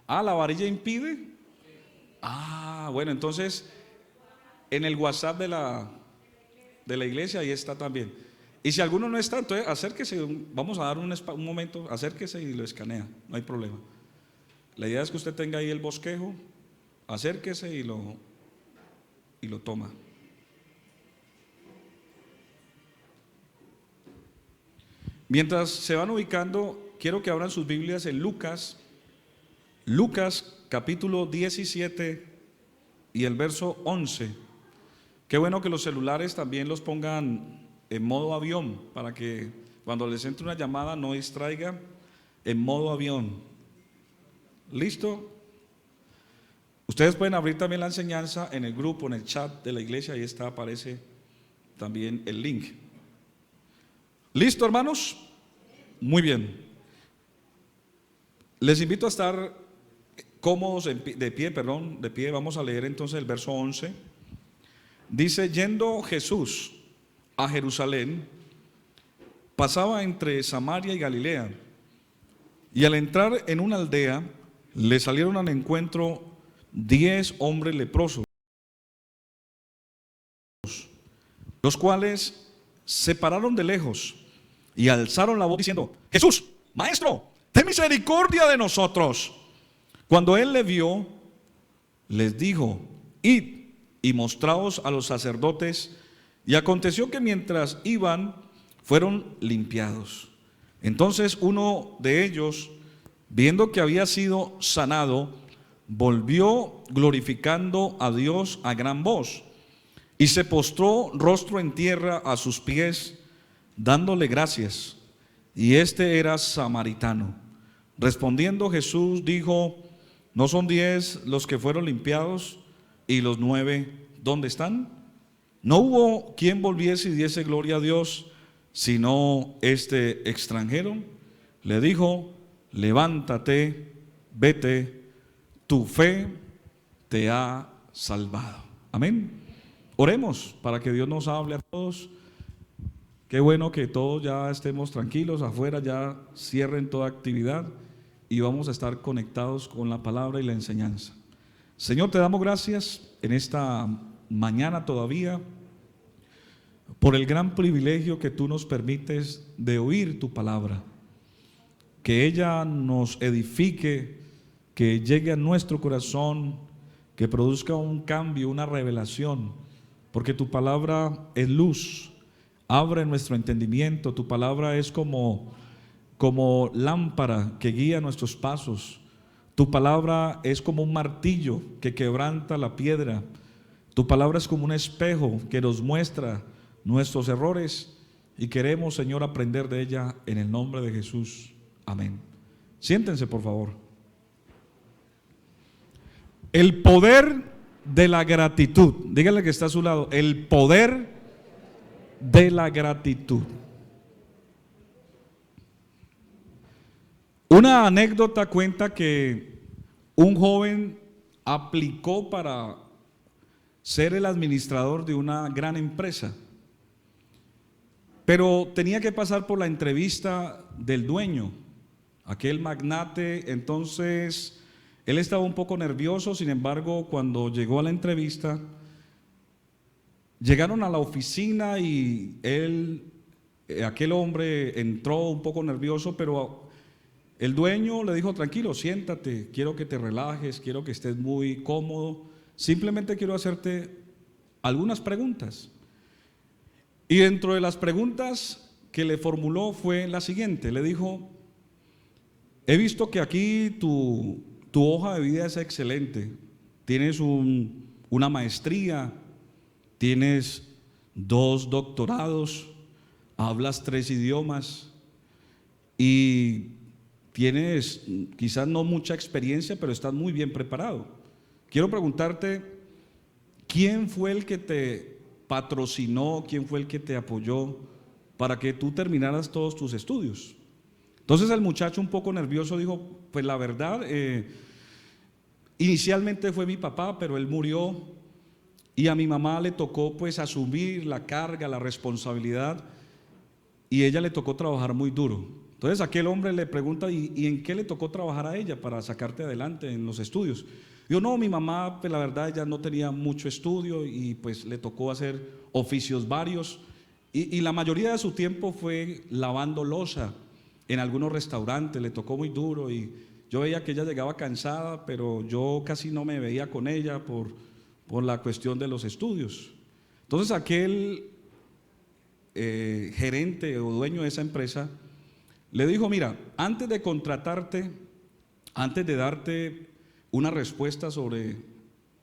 Ah, ¿la varilla impide? Ah, bueno, entonces en el WhatsApp de la iglesia ahí está también. Y si alguno no está, entonces acérquese, vamos a dar un momento, acérquese y lo escanea, no hay problema. La idea es que usted tenga ahí el bosquejo, acérquese y lo toma. Mientras se van ubicando, quiero que abran sus Biblias en Lucas capítulo 17 y el verso 11. Qué bueno que los celulares también los pongan en modo avión, para que cuando les entre una llamada no distraiga, en modo avión. ¿Listo? Ustedes pueden abrir también la enseñanza en el grupo, en el chat de la iglesia, ahí está, aparece también el link. ¿Listo, hermanos? Muy bien. Les invito a estar cómodos de pie, vamos a leer entonces el verso 11. Dice: yendo Jesús a Jerusalén, pasaba entre Samaria y Galilea, y al entrar en una aldea, le salieron al encuentro 10 hombres leprosos, los cuales se pararon de lejos y alzaron la voz diciendo: Jesús, Maestro, ten misericordia de nosotros. Cuando él le vio, les dijo: id y mostraos a los sacerdotes. Y aconteció que mientras iban, fueron limpiados. Entonces uno de ellos, viendo que había sido sanado, volvió glorificando a Dios a gran voz, y se postró rostro en tierra a sus pies, dándole gracias. Y este era samaritano. Respondiendo Jesús dijo: ¿no son 10 los que fueron limpiados? ¿Y los 9 dónde están? No hubo quien volviese y diese gloria a Dios, sino este extranjero. Le dijo: levántate, vete, tu fe te ha salvado. Amén. Oremos para que Dios nos hable a todos. Qué bueno que todos ya estemos tranquilos, afuera ya cierren toda actividad y vamos a estar conectados con la palabra y la enseñanza. Señor, te damos gracias en esta mañana todavía por el gran privilegio que tú nos permites de oír tu palabra, que ella nos edifique, que llegue a nuestro corazón, que produzca un cambio, una revelación, porque tu palabra es luz, abre nuestro entendimiento. Tu palabra es como lámpara que guía nuestros pasos. Tu palabra es como un martillo que quebranta la piedra. Tu palabra es como un espejo que nos muestra nuestros errores, y queremos, Señor, aprender de ella en el nombre de Jesús. Amén. Siéntense, por favor. El poder de la gratitud. Díganle que está a su lado: el poder de la gratitud. Una anécdota cuenta que un joven aplicó para ser el administrador de una gran empresa, pero tenía que pasar por la entrevista del dueño, aquel magnate. Entonces él estaba un poco nervioso. Sin embargo, cuando llegó a la entrevista, llegaron a la oficina y aquel hombre entró un poco nervioso, pero el dueño le dijo: tranquilo, siéntate, quiero que te relajes, quiero que estés muy cómodo, simplemente quiero hacerte algunas preguntas. Y dentro de las preguntas que le formuló fue la siguiente. Le dijo: he visto que aquí tu hoja de vida es excelente, tienes una maestría, tienes 2 doctorados, hablas 3 idiomas y tienes quizás no mucha experiencia, pero estás muy bien preparado. Quiero preguntarte: ¿quién fue el que te patrocinó, quién fue el que te apoyó para que tú terminaras todos tus estudios? Entonces el muchacho, un poco nervioso, dijo: pues la verdad, inicialmente fue mi papá, pero él murió y a mi mamá le tocó pues asumir la carga, la responsabilidad, y ella le tocó trabajar muy duro. Entonces aquel hombre le pregunta, ¿y en qué le tocó trabajar a ella para sacarte adelante en los estudios? Yo no, mi mamá, pues la verdad ella no tenía mucho estudio y pues le tocó hacer oficios varios y la mayoría de su tiempo fue lavando loza en algunos restaurantes, le tocó muy duro y yo veía que ella llegaba cansada, pero yo casi no me veía con ella por la cuestión de los estudios. Entonces aquel gerente o dueño de esa empresa le dijo, mira, antes de contratarte, antes de darte una respuesta sobre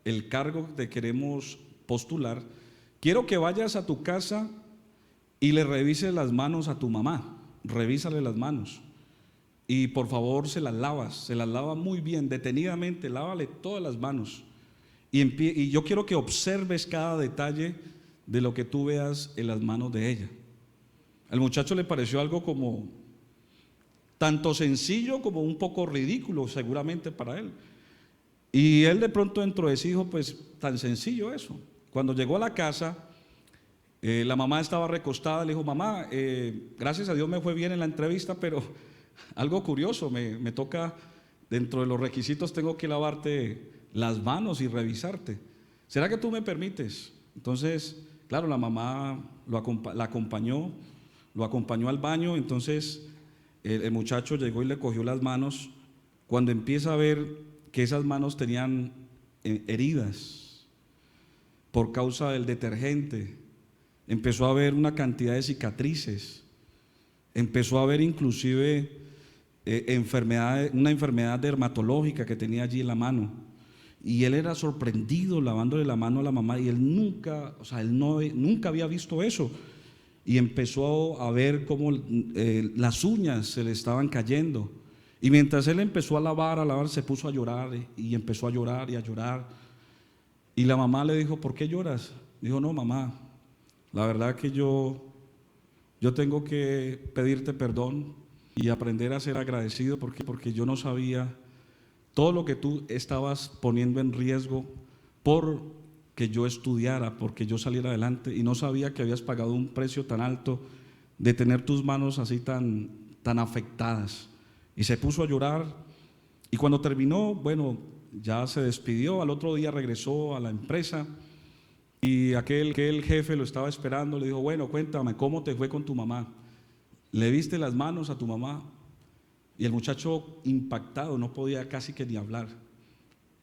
el cargo que te queremos postular, quiero que vayas a tu casa y le revises las manos a tu mamá, revísale las manos y por favor se las lava muy bien, detenidamente, lávale todas las manos y yo quiero que observes cada detalle de lo que tú veas en las manos de ella. Al muchacho le pareció algo como tanto sencillo como un poco ridículo seguramente para él. Y él de pronto dentro de sí dijo, pues tan sencillo eso. Cuando llegó a la casa, la mamá estaba recostada, le dijo, mamá, gracias a Dios me fue bien en la entrevista, pero algo curioso, me toca, dentro de los requisitos tengo que lavarte las manos y revisarte. ¿Será que tú me permites? Entonces, claro, la mamá la acompañó, lo acompañó al baño, entonces el muchacho llegó y le cogió las manos. Cuando empieza a ver que esas manos tenían heridas por causa del detergente, empezó a ver una cantidad de cicatrices, empezó a ver inclusive una enfermedad dermatológica que tenía allí en la mano, y él era sorprendido lavándole la mano a la mamá, y él nunca había visto eso, y empezó a ver cómo las uñas se le estaban cayendo. Y mientras él empezó a lavar, se puso a llorar y empezó a llorar y a llorar. Y la mamá le dijo, ¿por qué lloras? Dijo, no, mamá, la verdad que yo tengo que pedirte perdón y aprender a ser agradecido porque yo no sabía todo lo que tú estabas poniendo en riesgo por que yo estudiara, porque yo saliera adelante, y no sabía que habías pagado un precio tan alto de tener tus manos así tan afectadas. Y se puso a llorar, y cuando terminó, bueno, ya se despidió. Al otro día regresó a la empresa y aquel jefe lo estaba esperando. Le dijo, bueno, cuéntame, ¿cómo te fue con tu mamá? ¿Le viste las manos a tu mamá? Y el muchacho, impactado, no podía casi que ni hablar.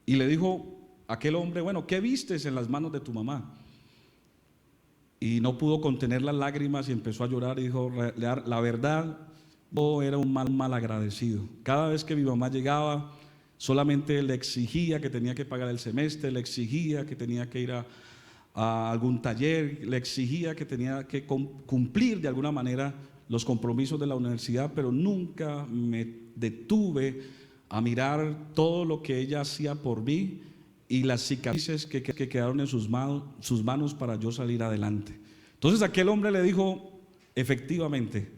Y le dijo aquel hombre, bueno, ¿qué vistes en las manos de tu mamá? Y no pudo contener las lágrimas y empezó a llorar y dijo, la verdad, yo era un mal agradecido. Cada vez que mi mamá llegaba, solamente le exigía que tenía que pagar el semestre, le exigía que tenía que ir a algún taller, le exigía que tenía que cumplir de alguna manera los compromisos de la universidad, pero nunca me detuve a mirar todo lo que ella hacía por mí y las cicatrices que quedaron en sus manos para yo salir adelante. Entonces aquel hombre le dijo, efectivamente,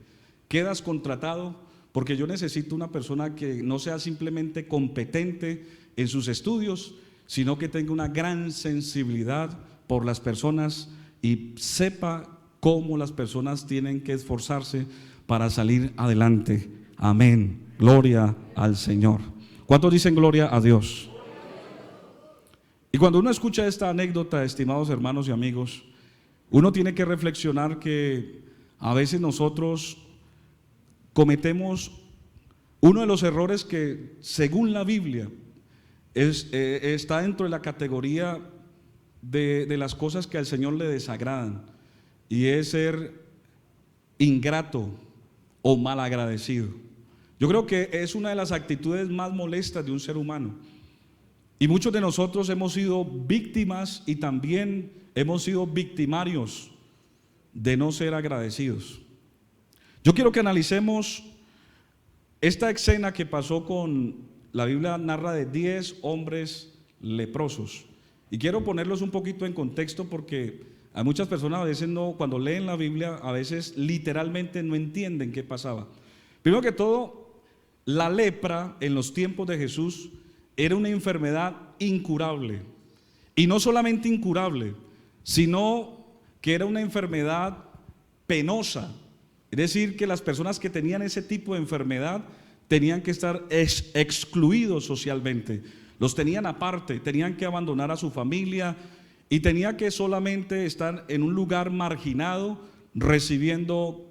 quedas contratado, porque yo necesito una persona que no sea simplemente competente en sus estudios, sino que tenga una gran sensibilidad por las personas y sepa cómo las personas tienen que esforzarse para salir adelante. Amén. Gloria al Señor. ¿Cuántos dicen gloria a Dios? Y cuando uno escucha esta anécdota, estimados hermanos y amigos, uno tiene que reflexionar que a veces nosotros cometemos uno de los errores que, según la Biblia, está dentro de la categoría de las cosas que al Señor le desagradan, y es ser ingrato o malagradecido. Yo creo que es una de las actitudes más molestas de un ser humano, y muchos de nosotros hemos sido víctimas y también hemos sido victimarios de no ser agradecidos. Yo quiero que analicemos esta escena que pasó la Biblia narra de 10 hombres leprosos, y quiero ponerlos un poquito en contexto porque hay muchas personas a veces cuando leen la Biblia, a veces literalmente no entienden qué pasaba. Primero que todo, la lepra en los tiempos de Jesús era una enfermedad incurable, y no solamente incurable, sino que era una enfermedad penosa, Es decir, que las personas que tenían ese tipo de enfermedad tenían que estar excluidos socialmente. Los tenían aparte, tenían que abandonar a su familia y tenía que solamente estar en un lugar marginado recibiendo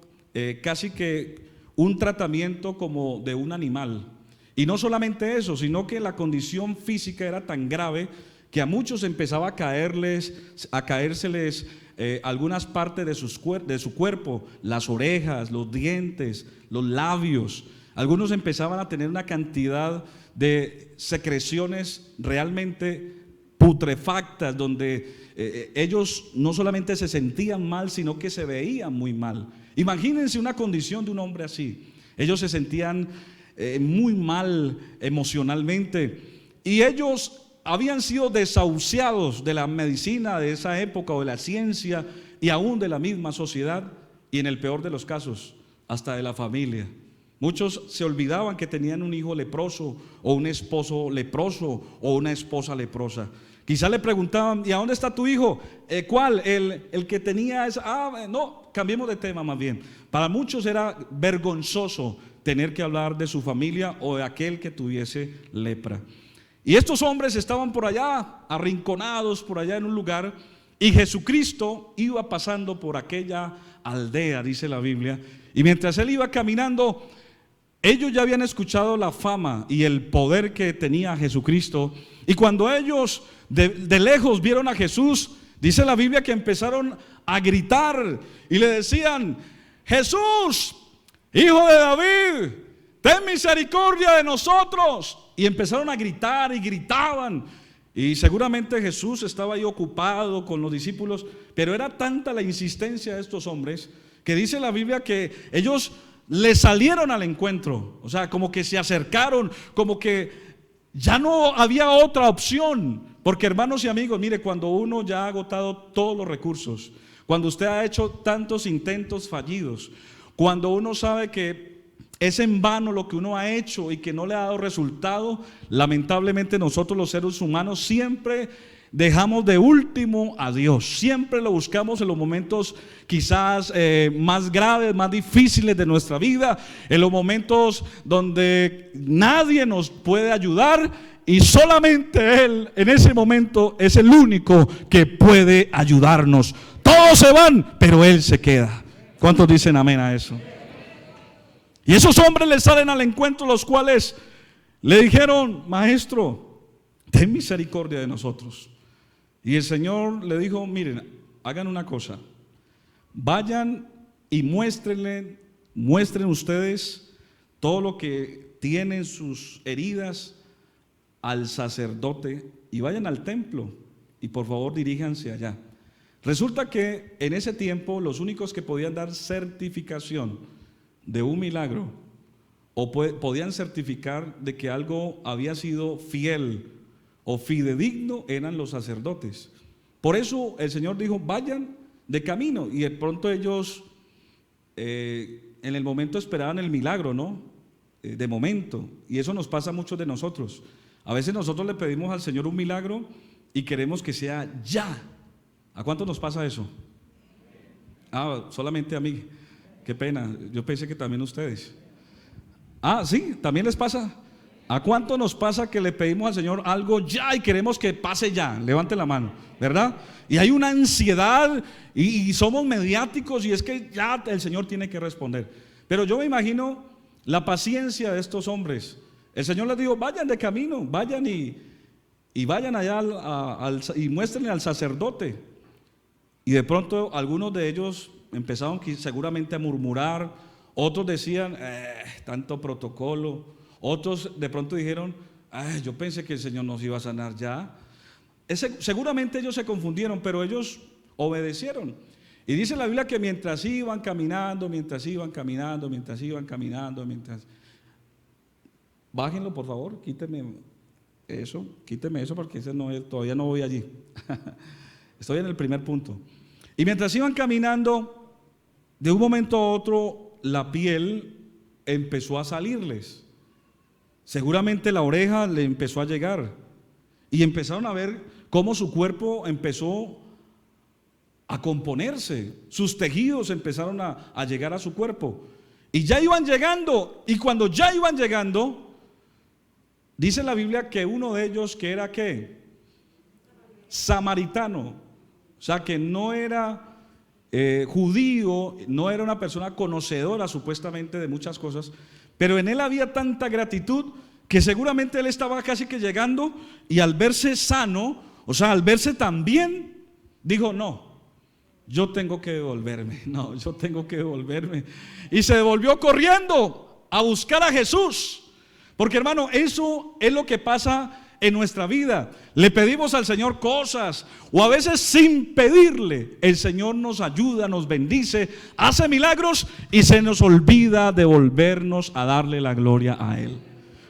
casi que un tratamiento como de un animal. Y no solamente eso, sino que la condición física era tan grave que a muchos empezaba a caérseles algunas partes de su cuerpo, las orejas, los dientes, los labios. Algunos empezaban a tener una cantidad de secreciones realmente putrefactas, donde ellos no solamente se sentían mal, sino que se veían muy mal. Imagínense una condición de un hombre así. Ellos se sentían muy mal emocionalmente, y ellos habían sido desahuciados de la medicina de esa época o de la ciencia y aún de la misma sociedad, y en el peor de los casos hasta de la familia. Muchos se olvidaban que tenían un hijo leproso o un esposo leproso o una esposa leprosa. Quizá le preguntaban: ¿y a dónde está tu hijo? ¿Cuál? El que tenía esa. No, cambiemos de tema más bien. Para muchos era vergonzoso tener que hablar de su familia o de aquel que tuviese lepra. Y estos hombres estaban por allá, arrinconados por allá en un lugar, y Jesucristo iba pasando por aquella aldea, dice la Biblia, y mientras él iba caminando, ellos ya habían escuchado la fama y el poder que tenía Jesucristo, y cuando ellos de lejos vieron a Jesús, dice la Biblia que empezaron a gritar y le decían: Jesús, Hijo de David, ten misericordia de nosotros. Y empezaron a gritar y gritaban, y seguramente Jesús estaba ahí ocupado con los discípulos, pero era tanta la insistencia de estos hombres que dice la Biblia que ellos le salieron al encuentro, o sea, como que se acercaron, como que ya no había otra opción. Porque, hermanos y amigos, mire, cuando uno ya ha agotado todos los recursos, cuando usted ha hecho tantos intentos fallidos, cuando uno sabe que es en vano lo que uno ha hecho y que no le ha dado resultado, lamentablemente nosotros los seres humanos siempre dejamos de último a Dios. Siempre lo buscamos en los momentos quizás más graves, más difíciles de nuestra vida, en los momentos donde nadie nos puede ayudar, y solamente Él en ese momento es el único que puede ayudarnos. Todos se van, pero Él se queda. ¿Cuántos dicen amén a eso? Y esos hombres le salen al encuentro, los cuales le dijeron: Maestro, ten misericordia de nosotros. Y el Señor le dijo: miren, hagan una cosa, vayan y muestren ustedes todo lo que tienen sus heridas al sacerdote, y vayan al templo y por favor diríjanse allá. Resulta que en ese tiempo los únicos que podían dar certificación de un milagro o podían certificar de que algo había sido fiel o fidedigno eran los sacerdotes. Por eso el Señor dijo: vayan de camino. Y de pronto ellos en el momento esperaban el milagro, ¿no? De momento. Y eso nos pasa a muchos de nosotros. A veces nosotros le pedimos al Señor un milagro y queremos que sea ya. ¿A cuánto nos pasa eso? Solamente a mí. Qué pena, yo pensé que también ustedes. Sí, también les pasa. ¿A cuánto nos pasa que le pedimos al Señor algo ya y queremos que pase ya? Levante la mano, ¿verdad? Y hay una ansiedad y somos mediáticos, y es que ya el Señor tiene que responder. Pero yo me imagino la paciencia de estos hombres. El Señor les dijo: vayan de camino, vayan y vayan allá y muéstrenle al sacerdote. Y de pronto algunos de ellos empezaron seguramente a murmurar, otros decían: tanto protocolo. Otros de pronto dijeron: yo pensé que el Señor nos iba a sanar ya. Seguramente ellos se confundieron, pero ellos obedecieron. Y dice la Biblia que mientras iban caminando, bájenlo por favor, quíteme eso porque ese no es, todavía no voy allí. Estoy en el primer punto. Y mientras iban caminando, de un momento a otro la piel empezó a salirles. Seguramente la oreja le empezó a llegar y empezaron a ver cómo su cuerpo empezó a componerse, sus tejidos empezaron a llegar a su cuerpo. Y ya iban llegando, y cuando ya iban llegando, dice la Biblia que uno de ellos, que era ¿qué? Samaritano, o sea que no era judío, no era una persona conocedora supuestamente de muchas cosas, pero en él había tanta gratitud que seguramente él estaba casi que llegando, y al verse sano, o sea, al verse tan bien, dijo: no, yo tengo que devolverme, y se devolvió corriendo a buscar a Jesús. Porque, hermano, eso es lo que pasa en nuestra vida. Le pedimos al Señor cosas, o a veces sin pedirle, el Señor nos ayuda, nos bendice, hace milagros, y se nos olvida de volvernos a darle la gloria a Él.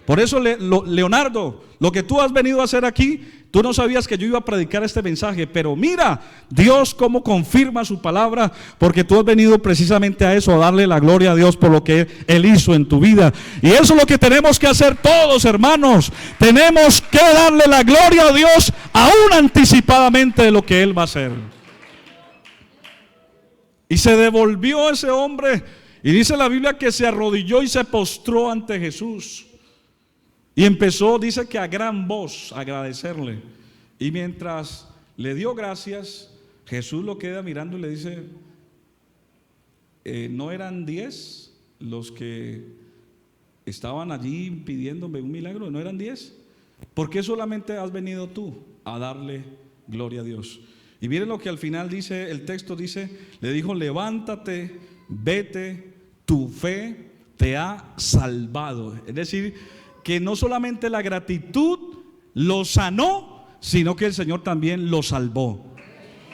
Por eso, Leonardo, lo que tú has venido a hacer aquí, tú no sabías que yo iba a predicar este mensaje, pero mira Dios cómo confirma su palabra, porque tú has venido precisamente a eso, a darle la gloria a Dios por lo que Él hizo en tu vida. Y eso es lo que tenemos que hacer todos, hermanos. Tenemos que darle la gloria a Dios aún anticipadamente de lo que Él va a hacer. Y se devolvió ese hombre, y dice la Biblia que se arrodilló y se postró ante Jesús. Y empezó, dice que a gran voz, a agradecerle. Y mientras le dio gracias, Jesús lo queda mirando y le dice: ¿no eran 10 los que estaban allí pidiéndome un milagro? ¿No eran 10? ¿Por qué solamente has venido tú a darle gloria a Dios? Y miren lo que al final dice, el texto dice, le dijo: levántate, vete, tu fe te ha salvado. Es decir, que no solamente la gratitud lo sanó, sino que el Señor también lo salvó.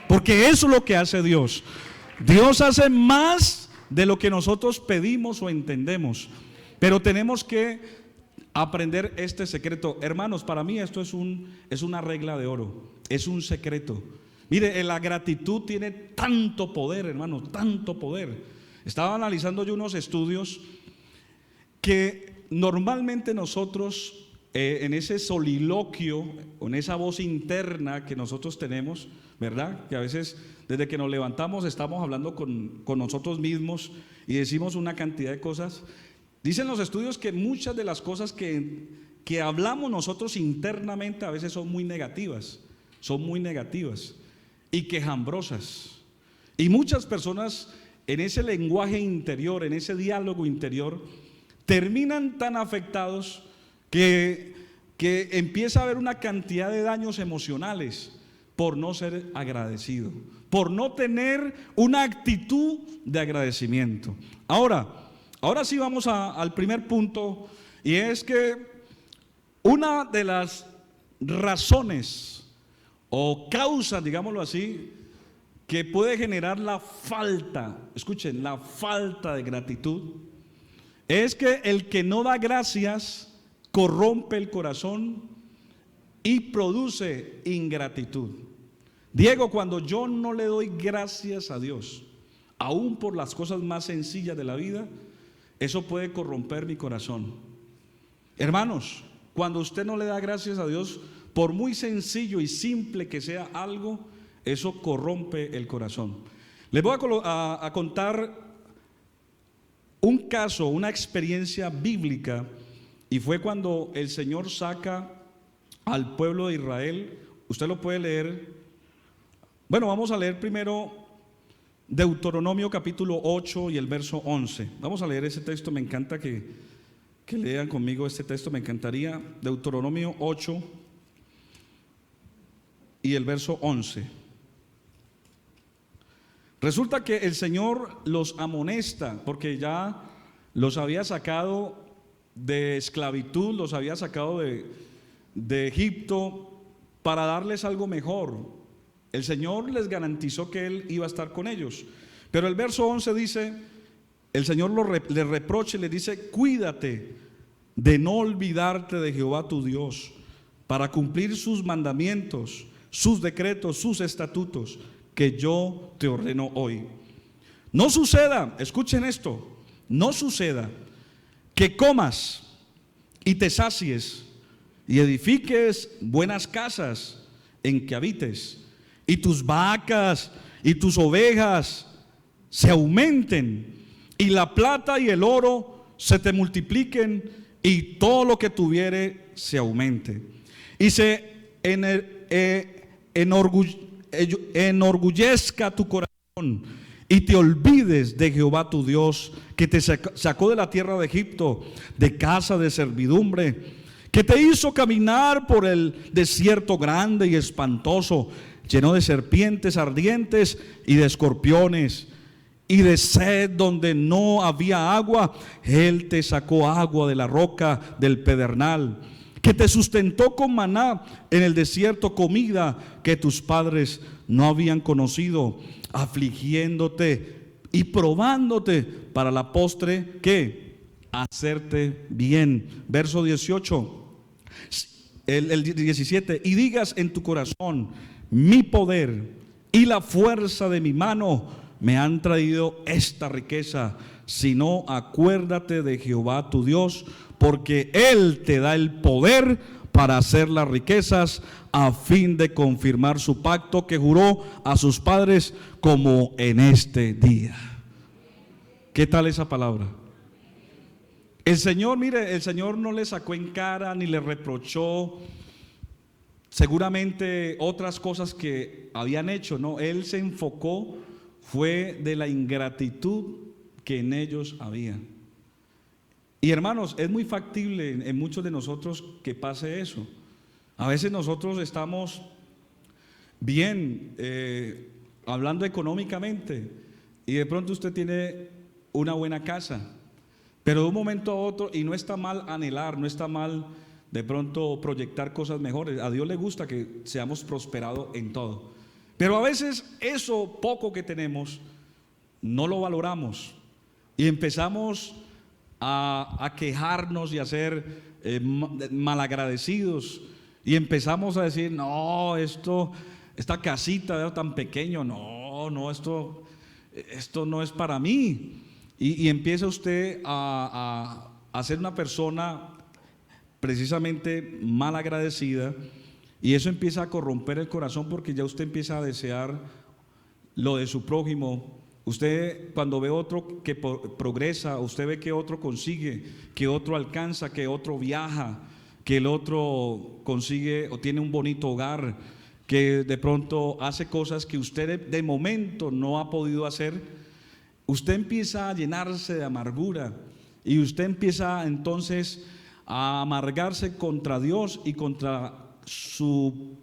Porque eso es lo que hace Dios. Dios hace más de lo que nosotros pedimos o entendemos. Pero tenemos que aprender este secreto. Hermanos, para mí esto es una regla de oro. Es un secreto. Mire, la gratitud tiene tanto poder, hermanos, tanto poder. Estaba analizando yo unos estudios que normalmente nosotros en ese soliloquio, o en esa voz interna que nosotros tenemos, ¿verdad? Que a veces desde que nos levantamos estamos hablando con nosotros mismos y decimos una cantidad de cosas. Dicen los estudios que muchas de las cosas que hablamos nosotros internamente a veces son muy negativas y quejambrosas. Y muchas personas en ese lenguaje interior, en ese diálogo interior, terminan tan afectados que empieza a haber una cantidad de daños emocionales por no ser agradecido, por no tener una actitud de agradecimiento. Ahora sí vamos al primer punto, y es que una de las razones o causas, digámoslo así, que puede generar la falta, escuchen, la falta de gratitud, es que el que no da gracias corrompe el corazón y produce ingratitud. Diego, cuando yo no le doy gracias a Dios, aún por las cosas más sencillas de la vida, eso puede corromper mi corazón. Hermanos, cuando usted no le da gracias a Dios, por muy sencillo y simple que sea algo, eso corrompe el corazón. Les voy a contar un caso, una experiencia bíblica, y fue cuando el Señor saca al pueblo de Israel. Usted lo puede leer. Bueno, vamos a leer primero Deuteronomio capítulo 8 y el verso 11. Vamos a leer ese texto, me encanta que lean conmigo este texto, me encantaría. Deuteronomio 8 y el verso 11. Resulta que el Señor los amonesta porque ya los había sacado de esclavitud, los había sacado de Egipto para darles algo mejor. El Señor les garantizó que Él iba a estar con ellos. Pero el verso 11 dice, el Señor les reprocha y les dice: cuídate de no olvidarte de Jehová tu Dios, para cumplir sus mandamientos, sus decretos, sus estatutos, que yo te ordeno hoy. No suceda, escuchen esto, no suceda que comas y te sacies y edifiques buenas casas en que habites, y tus vacas y tus ovejas se aumenten, y la plata y el oro se te multipliquen, y todo lo que tuviere se aumente. Y se enorgullezca tu corazón, y te olvides de Jehová tu Dios, que te sacó de la tierra de Egipto, de casa de servidumbre, que te hizo caminar por el desierto grande y espantoso, lleno de serpientes ardientes y de escorpiones, y de sed donde no había agua. Él te sacó agua de la roca del pedernal, que te sustentó con maná en el desierto, comida que tus padres no habían conocido, afligiéndote y probándote para la postre, ¿qué? Hacerte bien. Verso 18, el 17, y digas en tu corazón: mi poder y la fuerza de mi mano me han traído esta riqueza. Si no, acuérdate de Jehová tu Dios, porque Él te da el poder para hacer las riquezas, a fin de confirmar su pacto que juró a sus padres, como en este día. ¿Qué tal esa palabra? El Señor, mire, el Señor no le sacó en cara ni le reprochó seguramente otras cosas que habían hecho. No, Él se enfocó, fue de la ingratitud que en ellos había. Y hermanos, es muy factible en muchos de nosotros que pase eso. A veces nosotros estamos bien, hablando económicamente, y de pronto usted tiene una buena casa, pero de un momento a otro, y no está mal anhelar, no está mal de pronto proyectar cosas mejores. A Dios le gusta que seamos prosperados en todo, pero a veces eso poco que tenemos no lo valoramos y empezamos a quejarnos y a ser malagradecidos, y empezamos a decir: no, esta casita tan pequeño, no, esto no es para mí. Y empieza usted a ser una persona precisamente mal agradecida, y eso empieza a corromper el corazón, porque ya usted empieza a desear lo de su prójimo. Usted, cuando ve otro que progresa, usted ve que otro consigue, que otro alcanza, que otro viaja, que el otro consigue o tiene un bonito hogar, que de pronto hace cosas que usted de momento no ha podido hacer, usted empieza a llenarse de amargura, y usted empieza entonces a amargarse contra Dios y contra su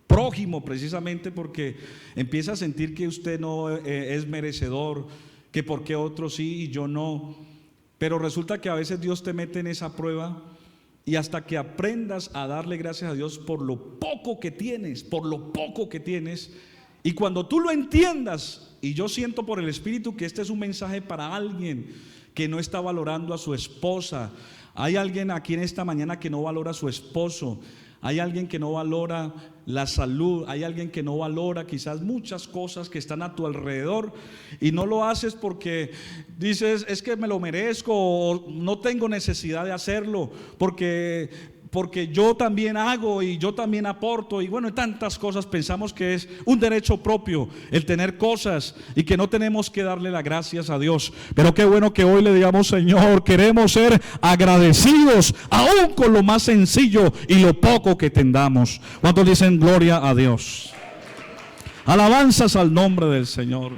prójimo, precisamente porque empieza a sentir que usted no es merecedor, que por qué otros sí y yo no. Pero resulta que a veces Dios te mete en esa prueba, y hasta que aprendas a darle gracias a Dios por lo poco que tienes, y cuando tú lo entiendas, y yo siento por el Espíritu que este es un mensaje para alguien que no está valorando a su esposa. Hay alguien aquí en esta mañana que no valora a su esposo. Hay alguien que no valora la salud. Hay alguien que no valora quizás muchas cosas que están a tu alrededor, y no lo haces porque dices: es que me lo merezco, o no tengo necesidad de hacerlo, porque yo también hago y yo también aporto, y bueno, tantas cosas. Pensamos que es un derecho propio el tener cosas y que no tenemos que darle las gracias a Dios. Pero qué bueno que hoy le digamos: Señor, queremos ser agradecidos aún con lo más sencillo y lo poco que tengamos. ¿Cuántos dicen gloria a Dios? Alabanzas al nombre del Señor.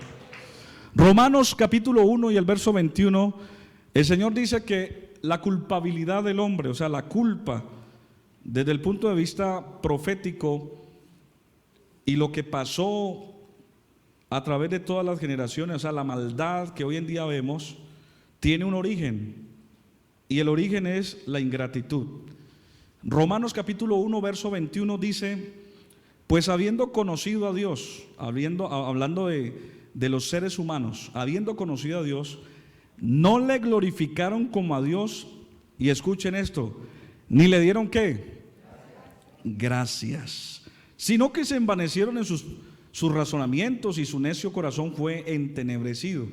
Romanos capítulo 1 y el verso 21, el Señor dice que la culpabilidad del hombre, o sea, la culpa, desde el punto de vista profético, y lo que pasó a través de todas las generaciones, o sea, la maldad que hoy en día vemos, tiene un origen, y el origen es la ingratitud. Romanos capítulo 1 verso 21 dice: pues habiendo conocido a Dios, hablando de los seres humanos, habiendo conocido a Dios, no le glorificaron como a Dios, y escuchen esto, ni le dieron ¿qué? Gracias, sino que se envanecieron en sus razonamientos, y su necio corazón fue entenebrecido.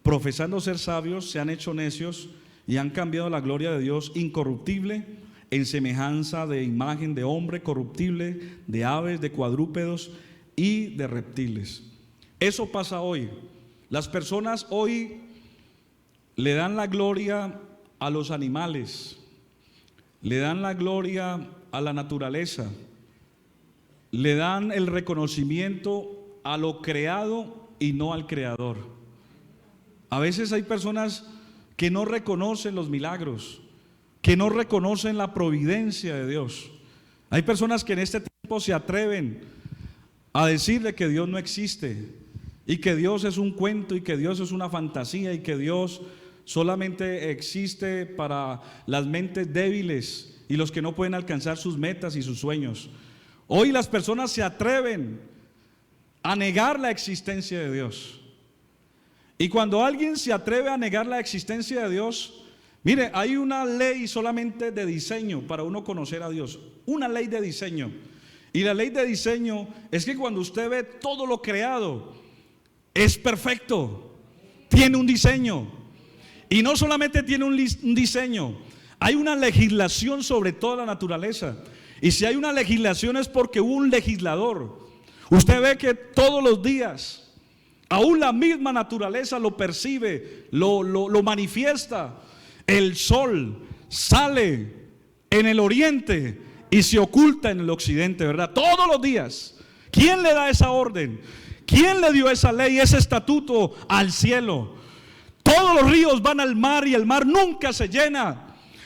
Profesando ser sabios, se han hecho necios, y han cambiado la gloria de Dios incorruptible en semejanza de imagen de hombre corruptible, de aves, de cuadrúpedos y de reptiles. eso pasa hoy. Las personas hoy le dan la gloria a los animales, le dan la gloria a la naturaleza, le dan el reconocimiento a lo creado y no al creador. A veces hay personas que no reconocen los milagros, que no reconocen la providencia de Dios. Hay personas que en este tiempo se atreven a decirle que Dios no existe y que Dios es un cuento y que Dios es una fantasía y que Dios solamente existe para las mentes débiles y los que no pueden alcanzar sus metas y sus sueños. Hoy las personas se atreven a negar la existencia de Dios. Y cuando alguien se atreve a negar la existencia de Dios, mire, hay una ley solamente de diseño para uno conocer a Dios. Una ley de diseño. Y la ley de diseño es que cuando usted ve todo lo creado, es perfecto. Tiene un diseño. Y no solamente tiene un diseño, hay una legislación sobre toda la naturaleza. Y si hay una legislación es porque hubo un legislador. Usted ve que todos los días, aún la misma naturaleza lo percibe, lo manifiesta. El sol sale en el oriente y se oculta en el occidente, ¿verdad? Todos los días. ¿Quién le da esa orden? ¿Quién le dio esa ley, ese estatuto al cielo? Todos los ríos van al mar y el mar nunca se llena.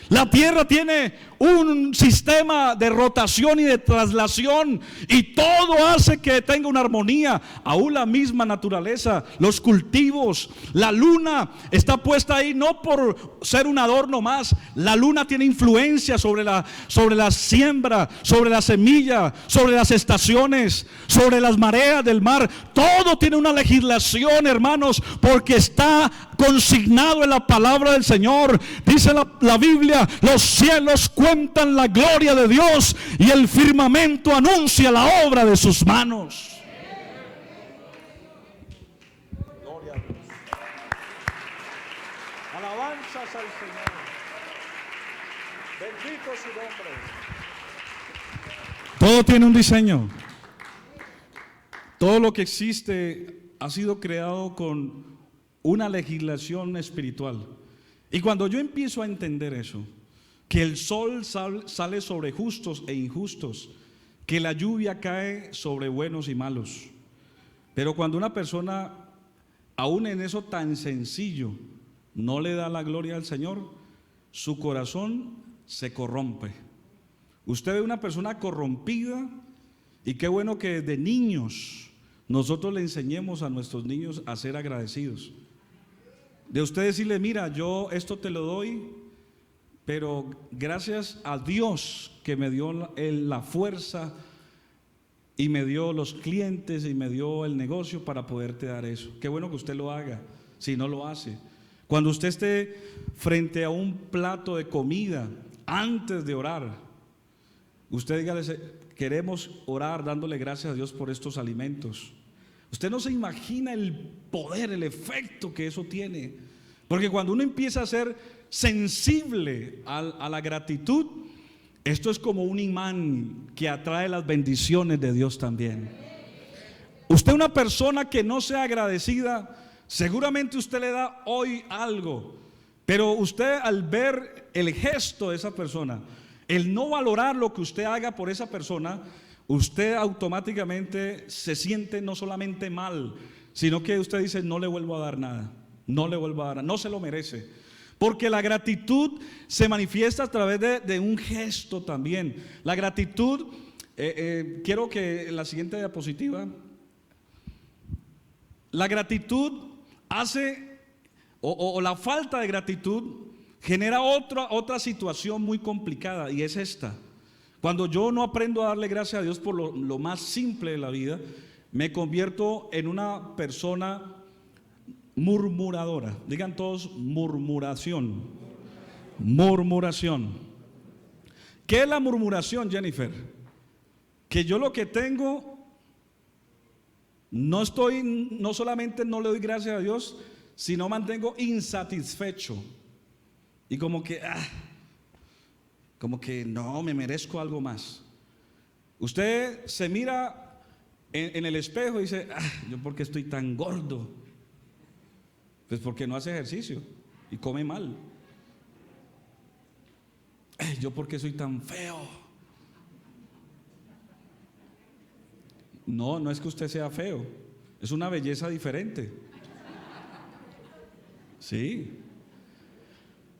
La tierra tiene un sistema de rotación y de traslación y todo hace que tenga una armonía. Aún la misma naturaleza, los cultivos, la luna está puesta ahí no por ser un adorno más. La luna tiene influencia sobre la siembra, sobre la semilla, sobre las estaciones, sobre las mareas del mar. Todo tiene una legislación, hermanos, porque está consignado en la palabra del Señor. Dice la Biblia: los cielos cuentan la gloria de Dios y el firmamento anuncia la obra de sus manos. Gloria a Dios. Alabanzas al Señor. Bendito su nombre. Todo tiene un diseño. Todo lo que existe ha sido creado con una legislación espiritual. Y cuando yo empiezo a entender eso, que el sol sale sobre justos e injustos, que la lluvia cae sobre buenos y malos, pero cuando una persona, aún en eso tan sencillo, no le da la gloria al Señor, su corazón se corrompe. Usted ve una persona corrompida, y qué bueno que desde niños nosotros le enseñemos a nuestros niños a ser agradecidos. De usted decirle: mira, yo esto te lo doy, pero gracias a Dios que me dio la fuerza y me dio los clientes y me dio el negocio para poderte dar eso. Qué bueno que usted lo haga, si no lo hace. Cuando usted esté frente a un plato de comida, antes de orar, usted dígale: queremos orar dándole gracias a Dios por estos alimentos. Usted no se imagina el poder, el efecto que eso tiene. Porque cuando uno empieza a ser sensible a la gratitud, esto es como un imán que atrae las bendiciones de Dios también. Usted, una persona que no sea agradecida, seguramente usted le da hoy algo, pero usted, al ver el gesto de esa persona, el no valorar lo que usted haga por esa persona, usted automáticamente se siente no solamente mal, sino que usted dice: no le vuelvo a dar nada, no le vuelvo a dar nada, no se lo merece. Porque la gratitud se manifiesta a través de un gesto también. La gratitud, quiero que en la siguiente diapositiva, la gratitud hace, o la falta de gratitud genera otra situación muy complicada, y es esta. Cuando yo no aprendo a darle gracias a Dios por lo más simple de la vida, me convierto en una persona murmuradora. Digan todos: murmuración. Murmuración. ¿Qué es la murmuración, Jennifer? Que yo lo que tengo, no solamente no le doy gracias a Dios, sino mantengo insatisfecho. Y como que no, me merezco algo más. Usted se mira en el espejo y dice, ¿yo por qué estoy tan gordo? Pues porque no hace ejercicio y come mal. ¿Yo por qué soy tan feo? No, no es que usted sea feo, es una belleza diferente. Sí.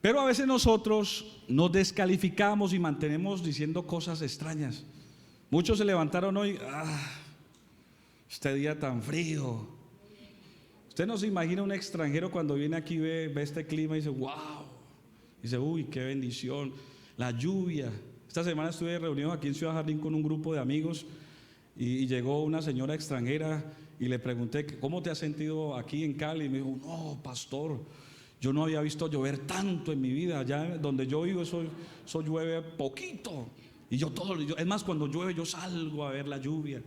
Pero a veces nosotros nos descalificamos y mantenemos diciendo cosas extrañas. Muchos se levantaron hoy, este día tan frío. Usted no se imagina un extranjero cuando viene aquí, ve este clima y dice, wow. Dice, uy, qué bendición. La lluvia. Esta semana estuve reunido aquí en Ciudad Jardín con un grupo de amigos y llegó una señora extranjera y le pregunté, ¿cómo te has sentido aquí en Cali? Y me dijo, no, pastor, yo no había visto llover tanto en mi vida. Allá donde yo vivo eso llueve poquito. Y es más, cuando llueve yo salgo a ver la lluvia.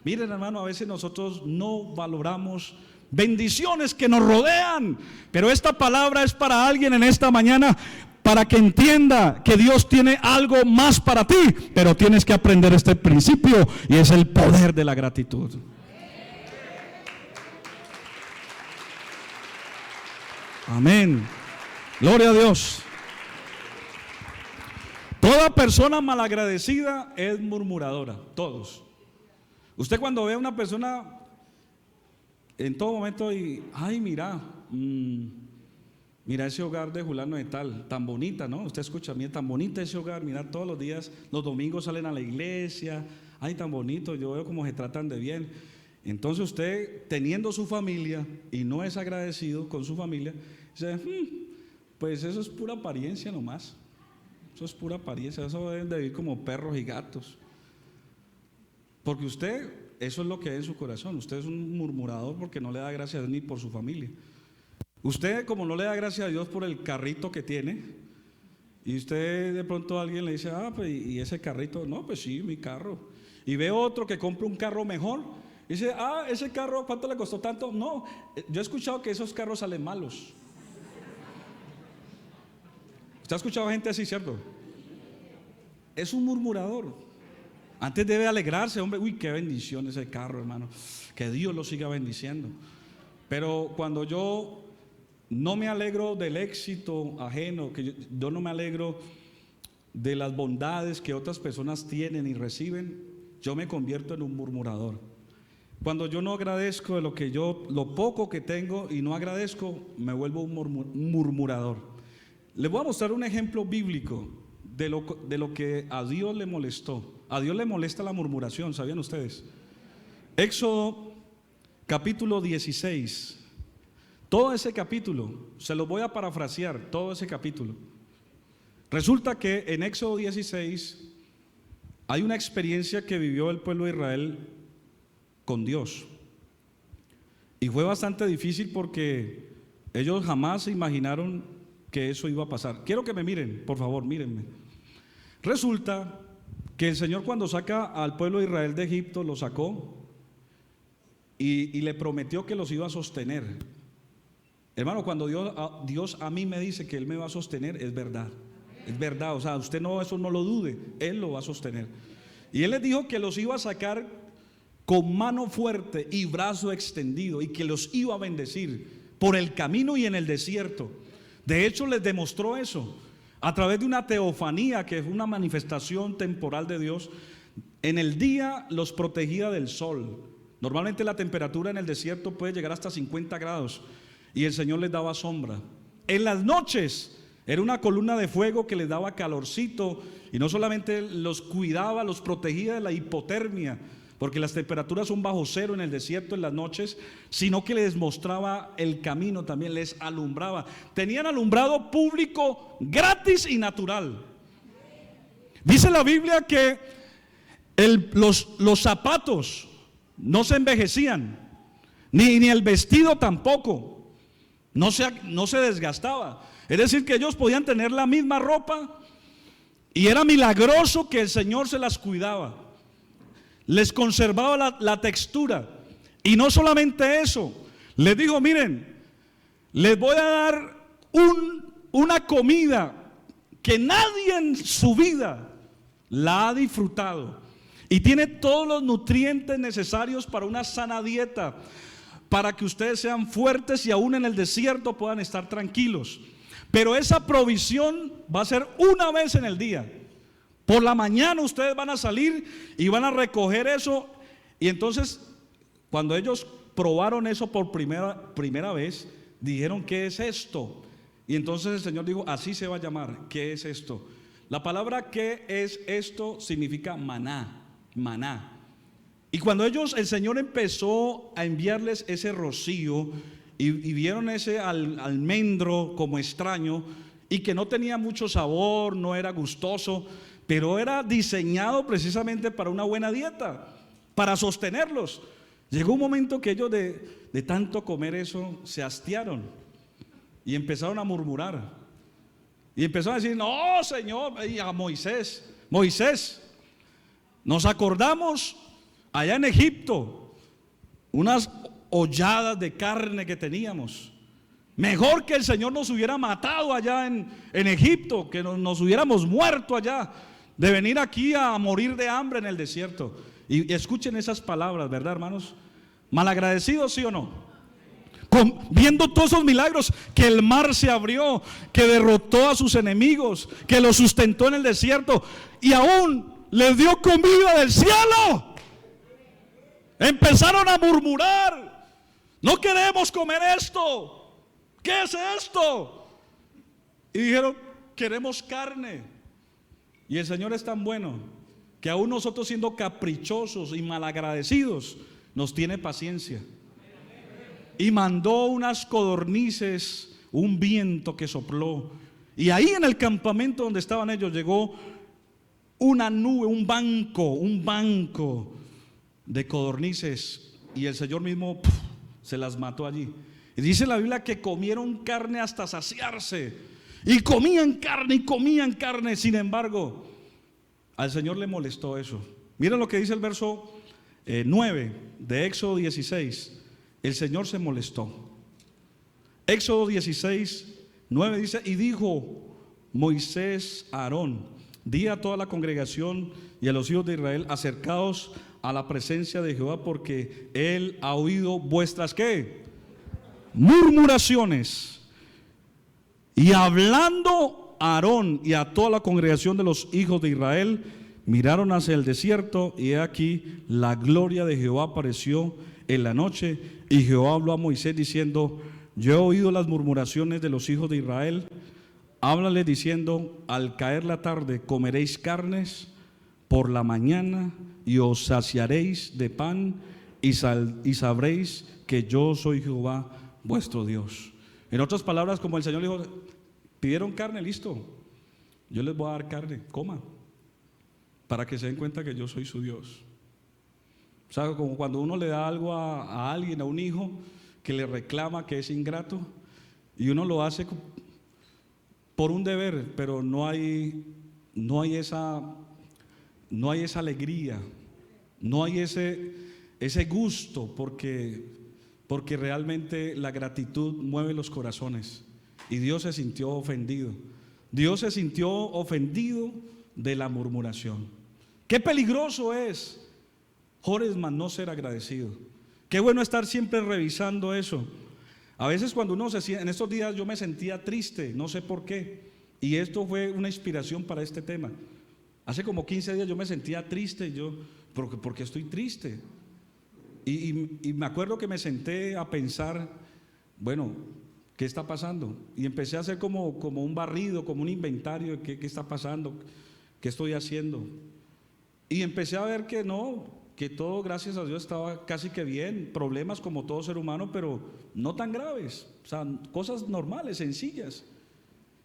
Miren, hermano, a veces nosotros no valoramos bendiciones que nos rodean, pero esta palabra es para alguien en esta mañana, para que entienda que Dios tiene algo más para ti, pero tienes que aprender este principio y es el poder de la gratitud. Amén. Gloria a Dios. Toda persona malagradecida es murmuradora, todos. Usted cuando ve a una persona en todo momento y, ay, mira ese hogar de Julano de tal, tan bonita, ¿no? Usted escucha, mira, tan bonita ese hogar, mira, todos los días, los domingos salen a la iglesia, ay, tan bonito, yo veo cómo se tratan de bien. Entonces usted, teniendo su familia y no es agradecido con su familia, dice, pues eso es pura apariencia nomás. Eso es pura apariencia, eso deben de vivir como perros y gatos. Porque usted, eso es lo que hay en su corazón. Usted es un murmurador porque no le da gracias a Dios ni por su familia. Usted, como no le da gracias a Dios por el carrito que tiene, y usted de pronto a alguien le dice, pues ¿y ese carrito? No, pues sí, mi carro. Y ve otro que compra un carro mejor, y dice, ese carro, ¿cuánto le costó tanto? No, yo he escuchado que esos carros salen malos. ¿Usted ha escuchado gente así, cierto? Es un murmurador. Antes debe alegrarse, hombre, uy, qué bendición ese carro, hermano, que Dios lo siga bendiciendo. Pero cuando yo no me alegro del éxito ajeno, que yo no me alegro de las bondades que otras personas tienen y reciben, yo me convierto en un murmurador. Cuando yo no agradezco de lo poco que tengo y no agradezco, me vuelvo un murmurador. Les voy a mostrar un ejemplo bíblico de lo que a Dios le molestó. A Dios le molesta la murmuración, ¿sabían ustedes? Éxodo capítulo 16. Todo ese capítulo, se lo voy a parafrasear, todo ese capítulo. Resulta que en Éxodo 16 hay una experiencia que vivió el pueblo de Israel con Dios. Y fue bastante difícil porque ellos jamás se imaginaron que eso iba a pasar. Quiero que me miren, por favor, mírenme. Resulta que el Señor, cuando saca al pueblo de Israel de Egipto, lo sacó y le prometió que los iba a sostener. Hermano, cuando Dios a mí me dice que Él me va a sostener, es verdad. Es verdad, o sea, usted eso no lo dude, Él lo va a sostener. Y Él les dijo que los iba a sacar con mano fuerte y brazo extendido, y que los iba a bendecir por el camino y en el desierto. De hecho, les demostró eso a través de una teofanía, que es una manifestación temporal de Dios. En el día los protegía del sol. Normalmente la temperatura en el desierto puede llegar hasta 50 grados y el Señor les daba sombra. En las noches era una columna de fuego que les daba calorcito, y no solamente los cuidaba, los protegía de la hipotermia, porque las temperaturas son bajo cero en el desierto en las noches, sino que les mostraba el camino, también les alumbraba. Tenían alumbrado público gratis y natural. Dice la Biblia que los zapatos no se envejecían, ni el vestido tampoco, no se desgastaba. Es decir, que ellos podían tener la misma ropa y era milagroso que el Señor se las cuidaba. Les conservaba la textura. Y no solamente eso, les dijo, miren, les voy a dar una comida que nadie en su vida la ha disfrutado, y tiene todos los nutrientes necesarios para una sana dieta, para que ustedes sean fuertes y aún en el desierto puedan estar tranquilos. Pero esa provisión va a ser una vez en el día. Por la mañana ustedes van a salir y van a recoger eso. Y entonces, cuando ellos probaron eso por primera vez, dijeron: ¿qué es esto? Y entonces el Señor dijo: así se va a llamar. ¿Qué es esto? La palabra ¿qué es esto? Significa maná, maná. Y cuando el Señor empezó a enviarles ese rocío y vieron ese almendro como extraño y que no tenía mucho sabor, no era gustoso, pero era diseñado precisamente para una buena dieta, para sostenerlos. Llegó un momento que ellos de tanto comer eso se hastiaron y empezaron a murmurar. Y empezaron a decir: no, Señor, y a Moisés, nos acordamos allá en Egipto, unas holladas de carne que teníamos. Mejor que el Señor nos hubiera matado allá en Egipto, que nos hubiéramos muerto allá, de venir aquí a morir de hambre en el desierto. Y escuchen esas palabras, ¿verdad, hermanos? Malagradecidos, ¿sí o no? Viendo todos esos milagros, que el mar se abrió, que derrotó a sus enemigos, que los sustentó en el desierto y aún les dio comida del cielo. Empezaron a murmurar: no queremos comer esto. ¿Qué es esto? Y dijeron: queremos carne. Y el Señor es tan bueno que aún nosotros, siendo caprichosos y malagradecidos, nos tiene paciencia. Y mandó unas codornices, un viento que sopló, y ahí en el campamento donde estaban ellos llegó una nube, un banco de codornices, y el Señor mismo se las mató allí. Y dice la Biblia que comieron carne hasta saciarse, y comían carne. Sin embargo, al Señor le molestó eso. Miren lo que dice el verso 9 de Éxodo 16. El Señor se molestó. Éxodo 16, 9 dice: y dijo Moisés a Aarón: di a toda la congregación y a los hijos de Israel: acercaos a la presencia de Jehová, porque Él ha oído vuestras ¿qué? Murmuraciones. Y hablando a Aarón y a toda la congregación de los hijos de Israel, miraron hacia el desierto, y he aquí la gloria de Jehová apareció en la noche. Y Jehová habló a Moisés diciendo: yo he oído las murmuraciones de los hijos de Israel. Háblale diciendo: al caer la tarde comeréis carnes por la mañana, y os saciaréis de pan, y sabréis que yo soy Jehová vuestro Dios. En otras palabras, como el Señor dijo: pidieron carne, listo, yo les voy a dar carne, coma, para que se den cuenta que yo soy su Dios. O sea, como cuando uno le da algo a alguien, a un hijo, que le reclama que es ingrato, y uno lo hace por un deber, pero no hay esa alegría, no hay ese gusto, porque realmente la gratitud mueve los corazones. Y Dios se sintió ofendido. Dios se sintió ofendido de la murmuración. Qué peligroso es, Joresman, no ser agradecido. Qué bueno estar siempre revisando eso. A veces cuando uno se siente, en estos días yo me sentía triste, no sé por qué, y esto fue una inspiración para este tema. Hace como 15 días yo me sentía triste, porque estoy triste. Y me acuerdo que me senté a pensar, bueno, ¿qué está pasando? Y empecé a hacer como un barrido, como un inventario de qué está pasando, qué estoy haciendo. Y empecé a ver que todo, gracias a Dios, estaba casi que bien. Problemas como todo ser humano, pero no tan graves. O sea, cosas normales, sencillas.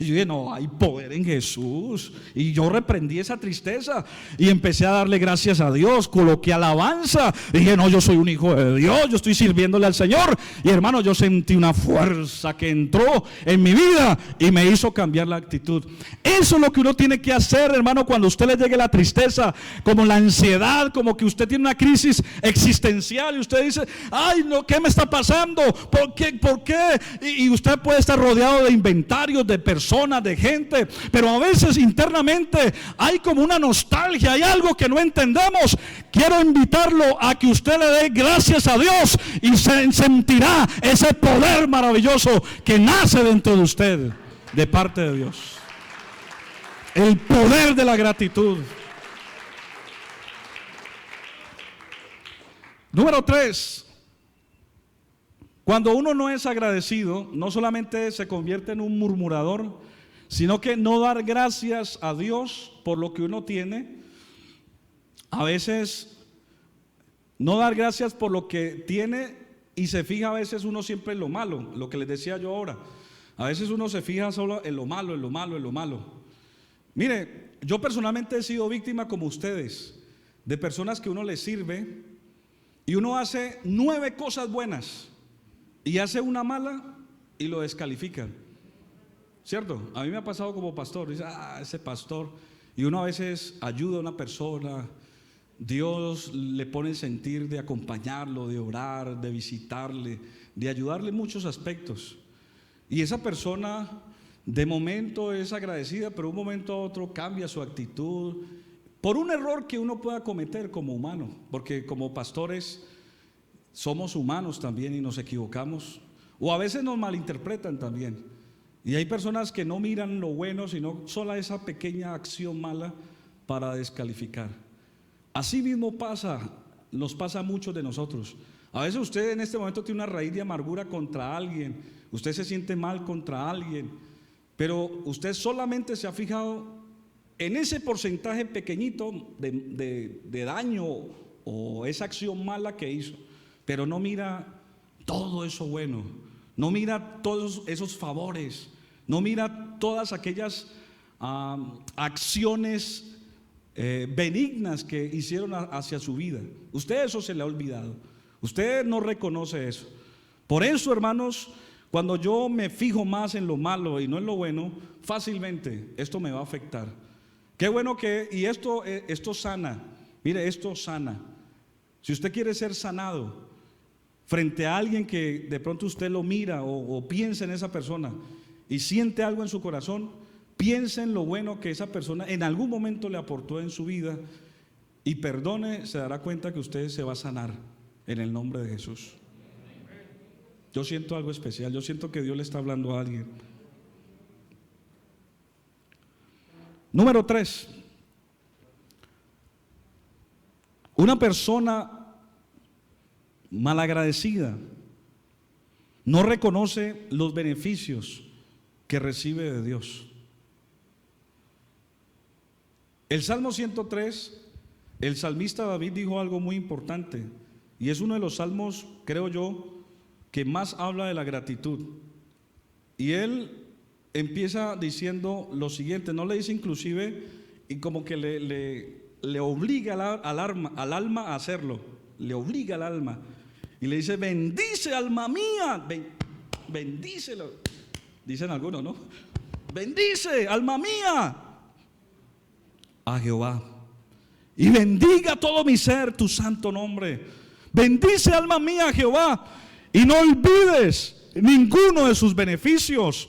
Y yo dije: no, hay poder en Jesús. Y yo reprendí esa tristeza y empecé a darle gracias a Dios. Coloqué alabanza. Dije: no, yo soy un hijo de Dios, yo estoy sirviéndole al Señor. Y hermano, yo sentí una fuerza que entró en mi vida y me hizo cambiar la actitud. Eso es lo que uno tiene que hacer, hermano, cuando a usted le llegue la tristeza, como la ansiedad, como que usted tiene una crisis existencial y usted dice: ay, no, ¿qué me está pasando? ¿Por qué? Y usted puede estar rodeado de inventarios, de personas, de gente, pero a veces internamente hay como una nostalgia, hay algo que no entendemos, quiero invitarlo a que usted le dé gracias a Dios y se sentirá ese poder maravilloso que nace dentro de usted de parte de Dios. El poder de la gratitud. Número 3. Cuando uno no es agradecido, no solamente se convierte en un murmurador, sino que no dar gracias a Dios por lo que uno tiene. A veces no dar gracias por lo que tiene y se fija a veces uno siempre en lo malo, lo que les decía yo ahora. A veces uno se fija solo en lo malo, en lo malo, en lo malo. Mire, yo personalmente he sido víctima como ustedes, de personas que uno les sirve y uno hace 9 cosas buenas y hace una mala y lo descalifican, ¿cierto? A mí me ha pasado como pastor, dice, ese pastor, y uno a veces ayuda a una persona, Dios le pone el sentir de acompañarlo, de orar, de visitarle, de ayudarle en muchos aspectos, y esa persona de momento es agradecida, pero un momento a otro cambia su actitud por un error que uno pueda cometer como humano, porque como pastores somos humanos también y nos equivocamos, o a veces nos malinterpretan también, y hay personas que no miran lo bueno, sino solo esa pequeña acción mala para descalificar. Así mismo nos pasa a muchos de nosotros. A veces usted en este momento tiene una raíz de amargura contra alguien, usted se siente mal contra alguien, pero usted solamente se ha fijado en ese porcentaje pequeñito de daño o esa acción mala que hizo, pero no mira todo eso bueno, no mira todos esos favores, no mira todas aquellas acciones benignas que hicieron hacia su vida. Usted eso se le ha olvidado, usted no reconoce eso. Por eso, hermanos, cuando yo me fijo más en lo malo y no en lo bueno, fácilmente esto me va a afectar. Qué bueno y esto sana. Mire, esto sana. Si usted quiere ser sanado frente a alguien que de pronto usted lo mira o piensa en esa persona y siente algo en su corazón, piense en lo bueno que esa persona en algún momento le aportó en su vida y perdone, se dará cuenta que usted se va a sanar en el nombre de Jesús. Yo siento algo especial, yo siento que Dios le está hablando a alguien. Número 3. Una persona malagradecida no reconoce los beneficios que recibe de Dios. El Salmo 103, el salmista David dijo algo muy importante, y es uno de los salmos, creo yo, que más habla de la gratitud. Y él empieza diciendo lo siguiente, no le dice inclusive, y como que le obliga al alma a hacerlo, le obliga al alma, y le dice, bendice alma mía, bendícelo, dicen algunos, ¿no? Bendice alma mía a Jehová, y bendiga todo mi ser tu santo nombre. Bendice alma mía a Jehová, y no olvides ninguno de sus beneficios.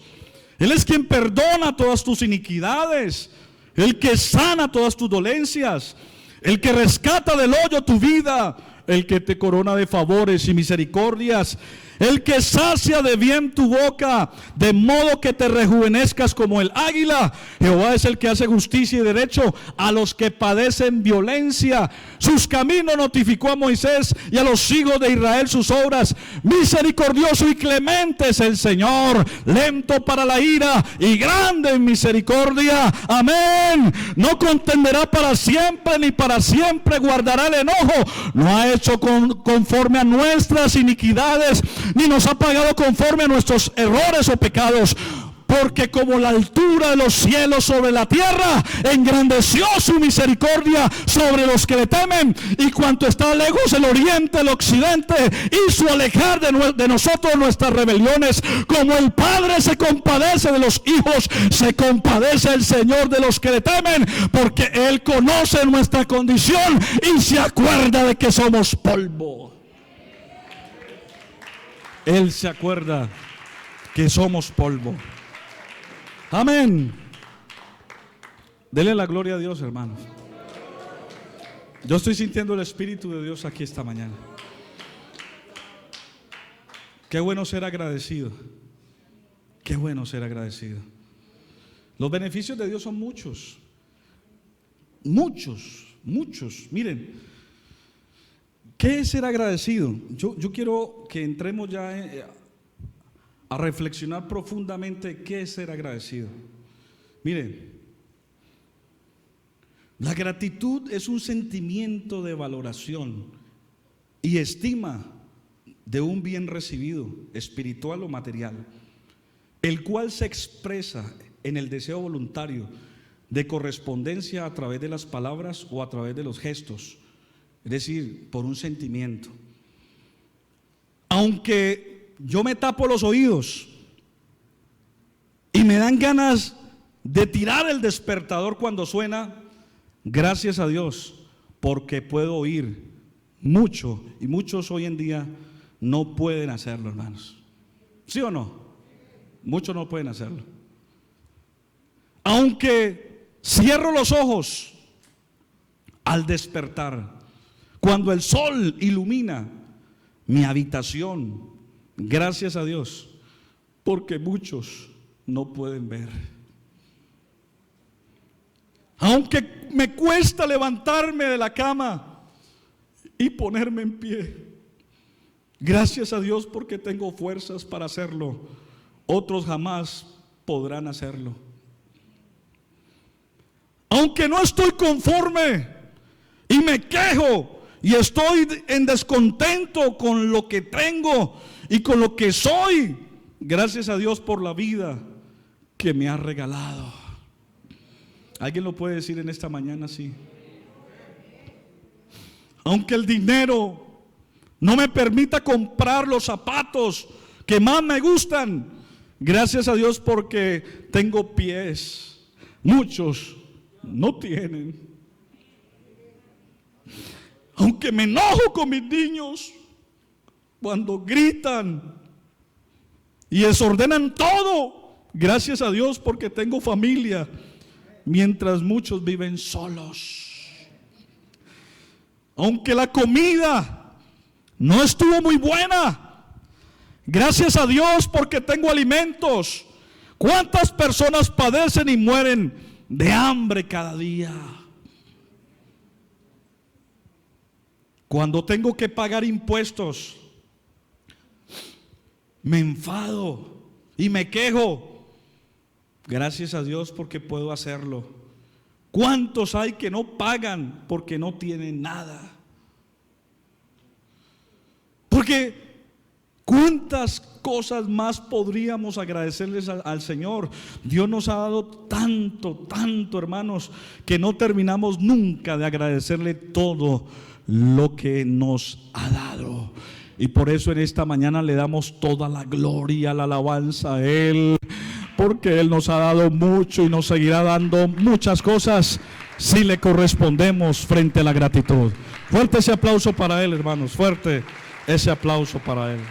Él es quien perdona todas tus iniquidades, el que sana todas tus dolencias, el que rescata del hoyo tu vida, el que te corona de favores y misericordias, el que sacia de bien tu boca, de modo que te rejuvenezcas como el águila. Jehová es el que hace justicia y derecho a los que padecen violencia. Sus caminos notificó a Moisés, y a los hijos de Israel sus obras. Misericordioso y clemente es el Señor, lento para la ira y grande en misericordia. Amén. No contenderá para siempre, ni para siempre guardará el enojo. No ha hecho conforme a nuestras iniquidades, ni nos ha pagado conforme a nuestros errores o pecados. Porque como la altura de los cielos sobre la tierra, engrandeció su misericordia sobre los que le temen. Y cuanto está lejos el oriente, el occidente, hizo alejar de nosotros nuestras rebeliones. Como el Padre se compadece de los hijos, se compadece el Señor de los que le temen. Porque Él conoce nuestra condición y se acuerda de que somos polvo. Él se acuerda que somos polvo. Amén. Dele la gloria a Dios, hermanos. Yo estoy sintiendo el Espíritu de Dios aquí esta mañana. Qué bueno ser agradecido. Qué bueno ser agradecido. Los beneficios de Dios son muchos. Muchos, muchos. Miren, ¿qué es ser agradecido? Yo quiero que entremos ya a reflexionar profundamente qué es ser agradecido. Miren, la gratitud es un sentimiento de valoración y estima de un bien recibido, espiritual o material, el cual se expresa en el deseo voluntario de correspondencia a través de las palabras o a través de los gestos, es decir, por un sentimiento. Aunque yo me tapo los oídos y me dan ganas de tirar el despertador cuando suena, gracias a Dios, porque puedo oír mucho, y muchos hoy en día no pueden hacerlo, hermanos. ¿Sí o no? Muchos no pueden hacerlo. Aunque cierro los ojos al despertar, cuando el sol ilumina mi habitación, gracias a Dios, porque muchos no pueden ver. Aunque me cuesta levantarme de la cama y ponerme en pie, gracias a Dios porque tengo fuerzas para hacerlo. Otros jamás podrán hacerlo. Aunque no estoy conforme y me quejo y estoy en descontento con lo que tengo y con lo que soy, gracias a Dios por la vida que me ha regalado. ¿Alguien lo puede decir en esta mañana? Sí. Aunque el dinero no me permita comprar los zapatos que más me gustan, gracias a Dios porque tengo pies. Muchos no tienen. Aunque me enojo con mis niños cuando gritan y desordenan todo, gracias a Dios porque tengo familia, mientras muchos viven solos. Aunque la comida no estuvo muy buena, gracias a Dios porque tengo alimentos. ¿Cuántas personas padecen y mueren de hambre cada día? Cuando tengo que pagar impuestos, me enfado y me quejo. Gracias a Dios porque puedo hacerlo. ¿Cuántos hay que no pagan porque no tienen nada? Porque ¿cuántas cosas más podríamos agradecerles al Señor? Dios nos ha dado tanto, tanto, hermanos, que no terminamos nunca de agradecerle todo lo que nos ha dado. Y por eso en esta mañana le damos toda la gloria, la alabanza a Él, porque Él nos ha dado mucho y nos seguirá dando muchas cosas si le correspondemos frente a la gratitud. Fuerte ese aplauso para Él, hermanos, fuerte ese aplauso para Él.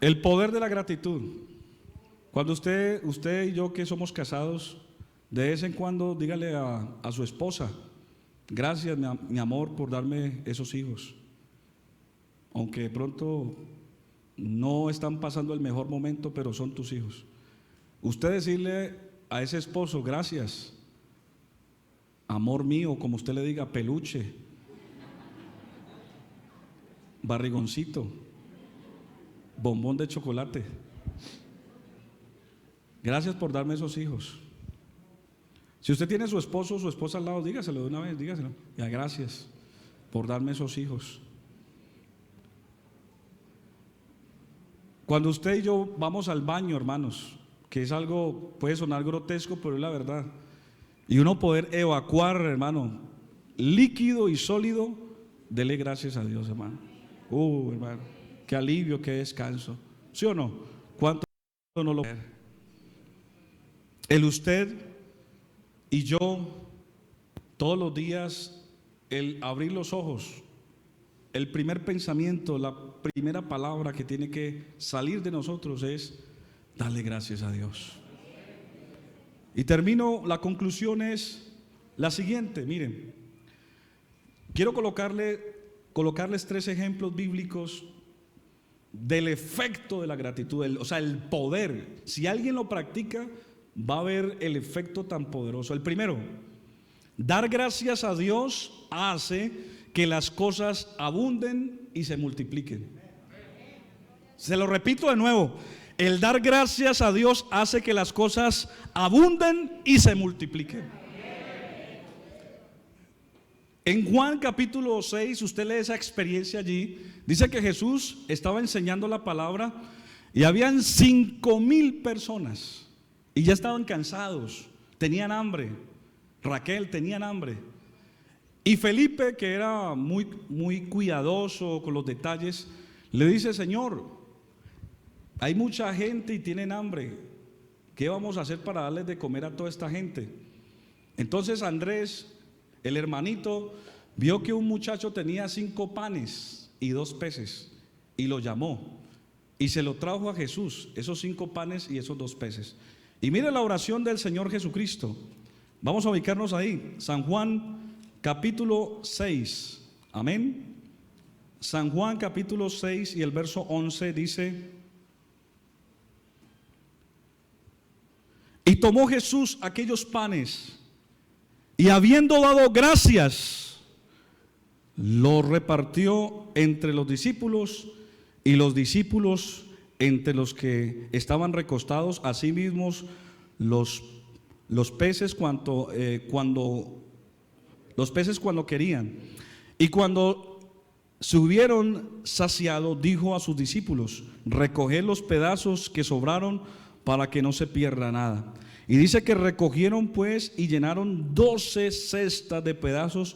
El poder de la gratitud. Cuando usted y yo que somos casados, de vez en cuando dígale a su esposa: gracias, mi amor, por darme esos hijos. Aunque de pronto no están pasando el mejor momento, pero son tus hijos. Usted decirle a ese esposo: gracias, amor mío, como usted le diga, peluche, barrigoncito, bombón de chocolate. Gracias por darme esos hijos. Si usted tiene a su esposo o su esposa al lado, dígaselo de una vez, dígaselo. Ya, gracias por darme esos hijos. Cuando usted y yo vamos al baño, hermanos, que es algo, puede sonar grotesco, pero es la verdad, y uno poder evacuar, hermano, líquido y sólido, dele gracias a Dios, hermano. Hermano, qué alivio, qué descanso. ¿Sí o no? ¿Cuánto no lo ver? El usted y yo, todos los días, el abrir los ojos el primer pensamiento, la primera palabra que tiene que salir de nosotros es darle gracias a Dios. Y termino, la conclusión es la siguiente, miren, quiero colocarles 3 ejemplos bíblicos del efecto de la gratitud, o sea, el poder. Si alguien lo practica, va a ver el efecto tan poderoso. El primero, dar gracias a Dios hace que las cosas abunden y se multipliquen. Se lo repito de nuevo, el dar gracias a Dios hace que las cosas abunden y se multipliquen. En Juan capítulo 6, usted lee esa experiencia allí. Dice que Jesús estaba enseñando la palabra y habían 5,000 personas y ya estaban cansados, tenían hambre. Raquel, tenían hambre. Y Felipe, que era muy cuidadoso con los detalles, le dice: Señor, hay mucha gente y tienen hambre, ¿qué vamos a hacer para darles de comer a toda esta gente? Entonces Andrés, el hermanito, vio que un muchacho tenía 5 panes y 2 peces y lo llamó y se lo trajo a Jesús, esos 5 panes y esos 2 peces. Y mire la oración del Señor Jesucristo. Vamos a ubicarnos ahí, San Juan capítulo 6, amén. San Juan capítulo 6 y el verso 11 dice: y tomó Jesús aquellos panes y habiendo dado gracias, los repartió entre los discípulos y los discípulos entre los que estaban recostados, asimismo los peces cuando querían. Y cuando se hubieron saciado, dijo a sus discípulos: recoged los pedazos que sobraron para que no se pierda nada. Y dice que recogieron pues y llenaron 12 cestas de pedazos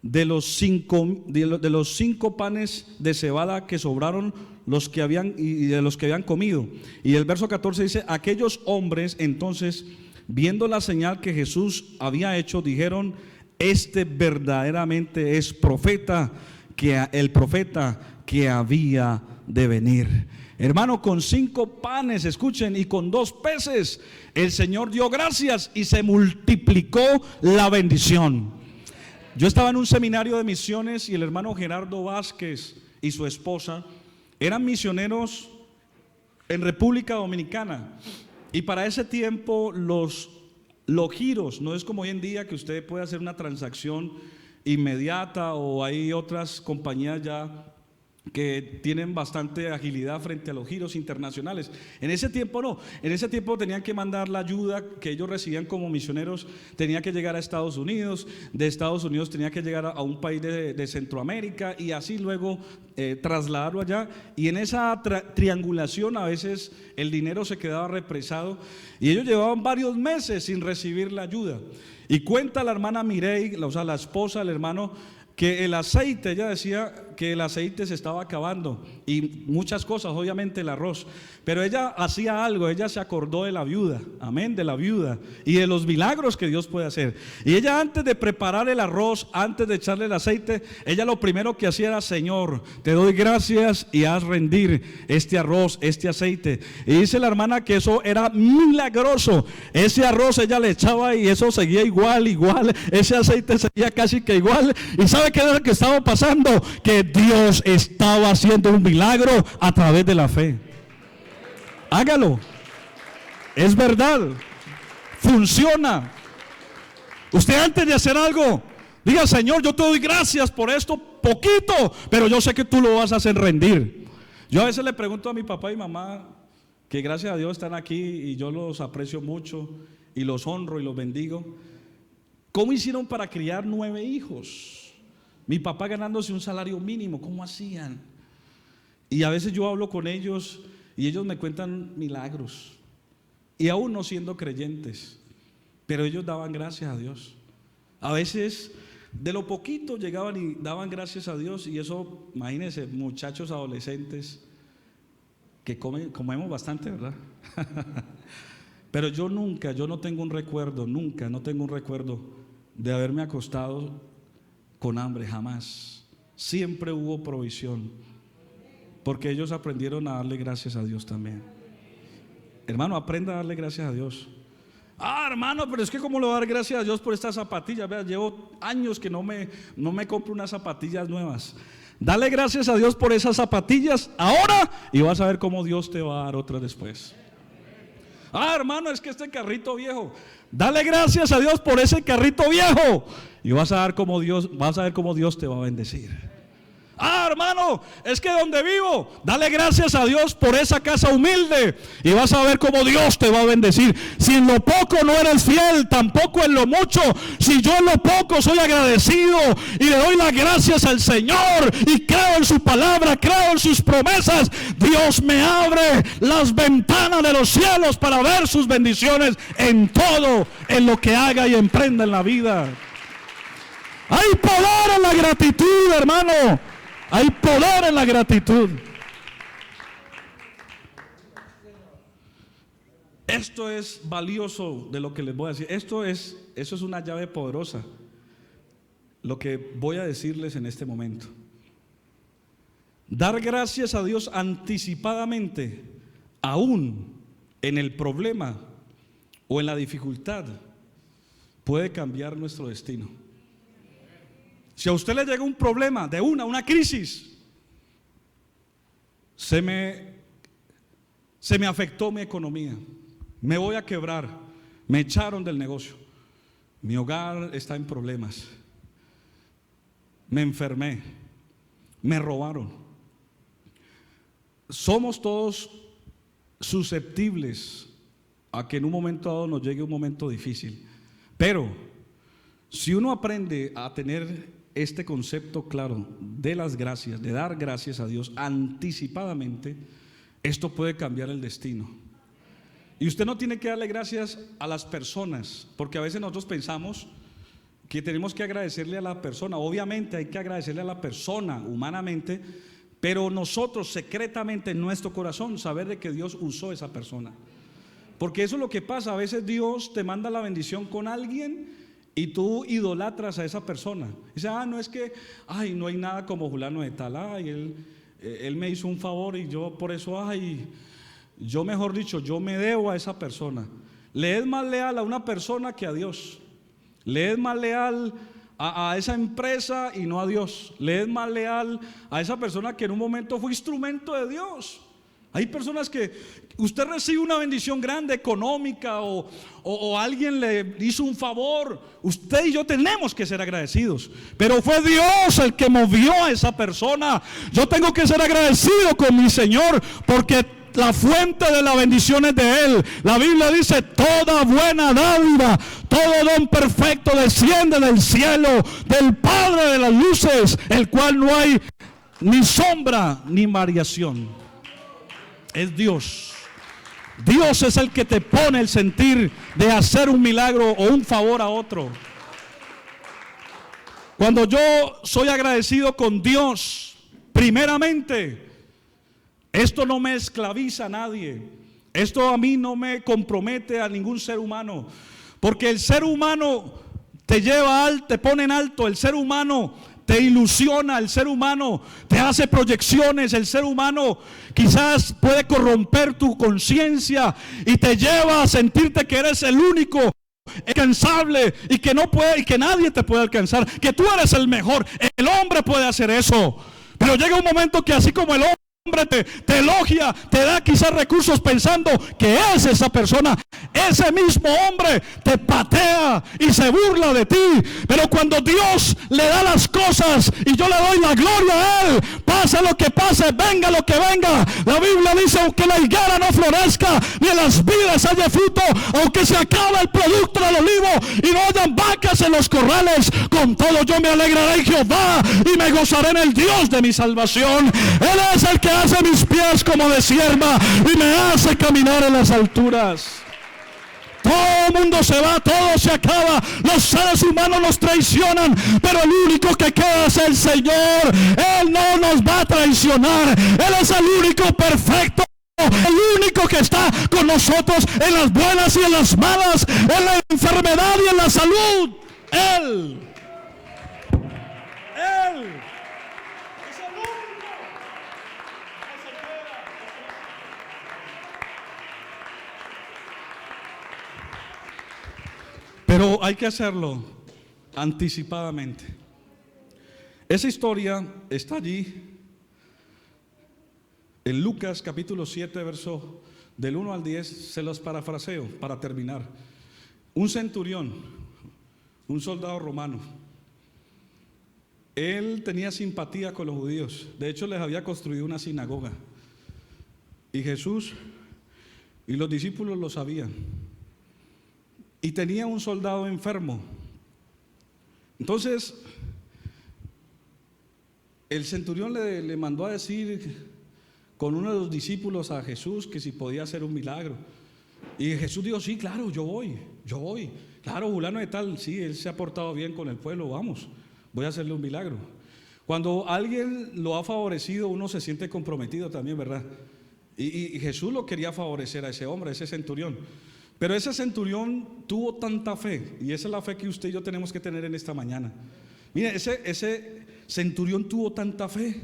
de los 5 panes de cebada que sobraron y de los que habían comido. Y el verso 14 dice: aquellos hombres entonces, viendo la señal que Jesús había hecho, dijeron: este verdaderamente es el profeta que había de venir. Hermano, con 5 panes, escuchen, y con 2 peces, el Señor dio gracias y se multiplicó la bendición. Yo estaba en un seminario de misiones y el hermano Gerardo Vázquez y su esposa eran misioneros en República Dominicana. Y para ese tiempo los giros, no es como hoy en día que usted puede hacer una transacción inmediata, o hay otras compañías ya que tienen bastante agilidad frente a los giros internacionales. En ese tiempo no, en ese tiempo tenían que mandar la ayuda que ellos recibían como misioneros, tenía que llegar a Estados Unidos, de Estados Unidos tenía que llegar a un país de Centroamérica y así luego trasladarlo allá, y en esa triangulación a veces el dinero se quedaba represado y ellos llevaban varios meses sin recibir la ayuda. Y cuenta la hermana Mirey, o sea, la esposa del hermano, que el aceite, ella decía que el aceite se estaba acabando y muchas cosas, obviamente el arroz, pero ella hacía algo, ella se acordó de la viuda, amén, de la viuda y de los milagros que Dios puede hacer. Y ella, antes de preparar el arroz, antes de echarle el aceite, ella lo primero que hacía era: Señor, te doy gracias y haz rendir este arroz, este aceite. Y dice la hermana que eso era milagroso. Ese arroz ella le echaba y eso seguía igual, ese aceite seguía casi que igual. ¿Y sabe qué era lo que estaba pasando? Que Dios estaba haciendo un milagro a través de la fe. Hágalo, es verdad, funciona. Usted, antes de hacer algo, diga: Señor, yo te doy gracias por esto poquito, pero yo sé que tú lo vas a hacer rendir. Yo a veces le pregunto a mi papá y mamá, que gracias a Dios están aquí y yo los aprecio mucho y los honro y los bendigo, ¿cómo hicieron para criar 9 hijos? Mi papá ganándose un salario mínimo, ¿cómo hacían? Y a veces yo hablo con ellos y ellos me cuentan milagros, y aún no siendo creyentes, pero ellos daban gracias a Dios. A veces de lo poquito llegaban y daban gracias a Dios. Y eso, imagínense, muchachos adolescentes que comemos bastante, ¿verdad? Pero yo no tengo un recuerdo, no tengo un recuerdo de haberme acostado con hambre, jamás. siempre hubo provisión, porque ellos aprendieron a darle gracias a Dios también. Hermano, aprenda a darle gracias a Dios. Hermano, pero es que ¿cómo le voy a dar gracias a Dios por estas zapatillas? Vea, llevo años que no me compro unas zapatillas nuevas. Dale gracias a Dios por esas zapatillas ahora y vas a ver cómo Dios te va a dar otras después. Hermano, es que este carrito viejo. Dale gracias a Dios por ese carrito viejo y vas a ver cómo Dios te va a bendecir. Hermano, es que donde vivo, dale gracias a Dios por esa casa humilde y vas a ver cómo Dios te va a bendecir. Si en lo poco no eres fiel, tampoco en lo mucho. Si yo en lo poco soy agradecido y le doy las gracias al Señor y creo en su palabra, creo en sus promesas, Dios me abre las ventanas de los cielos para ver sus bendiciones en todo, en lo que haga y emprenda en la vida. Hay poder en la gratitud, hermano. Hay poder en la gratitud. Esto es valioso de lo que les voy a decir. Eso es una llave poderosa. Lo que voy a decirles en este momento. Dar gracias a Dios anticipadamente, aún en el problema o en la dificultad, puede cambiar nuestro destino. Si a usted le llega un problema de una crisis, se me afectó mi economía, me voy a quebrar, me echaron del negocio, mi hogar está en problemas, me enfermé, me robaron. Somos todos susceptibles a que en un momento dado nos llegue un momento difícil, pero si uno aprende a tener este concepto claro de las gracias, de dar gracias a Dios anticipadamente, esto puede cambiar el destino. Y usted no tiene que darle gracias a las personas, porque a veces nosotros pensamos que tenemos que agradecerle a la persona. Obviamente hay que agradecerle a la persona humanamente, pero nosotros secretamente en nuestro corazón saber de que Dios usó esa persona. Porque eso es lo que pasa. A veces Dios te manda la bendición con alguien y tú idolatras a esa persona. Dice, no es que, no hay nada como fulano de tal. Él me hizo un favor y yo por eso, yo mejor dicho, yo me debo a esa persona. Le es más leal a una persona que a Dios. Le es más leal a esa empresa y no a Dios. Le es más leal a esa persona que en un momento fue instrumento de Dios. Hay personas que usted recibe una bendición grande económica o alguien le hizo un favor. Usted y yo tenemos que ser agradecidos, pero fue Dios el que movió a esa persona. Yo tengo que ser agradecido con mi Señor porque la fuente de la bendición es de Él. La Biblia dice: toda buena dádiva, todo don perfecto desciende del cielo, del Padre de las luces, el cual no hay ni sombra ni variación. Es Dios. Dios es el que te pone el sentir de hacer un milagro o un favor a otro. Cuando yo soy agradecido con Dios, primeramente, esto no me esclaviza a nadie. Esto a mí no me compromete a ningún ser humano. Porque el ser humano te lleva alto, te pone en alto. El ser humano te ilusiona, el ser humano te hace proyecciones, el ser humano quizás puede corromper tu conciencia y te lleva a sentirte que eres el único incansable y que no puede, y que nadie te puede alcanzar, que tú eres el mejor. El hombre puede hacer eso, pero llega un momento que así como el hombre te elogia, te da quizás recursos pensando que es esa persona, ese mismo hombre te patea y se burla de ti. Pero cuando Dios le da las cosas y yo le doy la gloria a Él, pase lo que pase, venga lo que venga, la Biblia dice: aunque la higuera no florezca ni en las vides haya fruto, aunque se acabe el producto del olivo y no hayan vacas en los corrales, con todo yo me alegraré en Jehová y me gozaré en el Dios de mi salvación. Él es el que hace mis pies como de sierva y me hace caminar en las alturas. Todo el mundo se va, todo se acaba, los seres humanos nos traicionan, pero el único que queda es el Señor. Él no nos va a traicionar. Él es el único perfecto, el único que está con nosotros en las buenas y en las malas, en la enfermedad y en la salud. Él. pero hay que hacerlo anticipadamente. Esa historia está allí en Lucas capítulo 7, verso del 1 al 10. Se los parafraseo para terminar. Un centurión, un soldado romano, él tenía simpatía con los judíos. De hecho, les había construido una sinagoga. Y Jesús y los discípulos lo sabían. Y tenía un soldado enfermo. Entonces, el centurión le mandó a decir con uno de los discípulos a Jesús que si podía hacer un milagro. Y Jesús dijo: sí, claro, yo voy. Claro, fulano de tal, sí, él se ha portado bien con el pueblo, vamos, voy a hacerle un milagro. Cuando alguien lo ha favorecido, uno se siente comprometido también, ¿verdad? Y Jesús lo quería favorecer a ese hombre, a ese centurión. Pero ese centurión tuvo tanta fe, y esa es la fe que usted y yo tenemos que tener en esta mañana. Mire, ese centurión tuvo tanta fe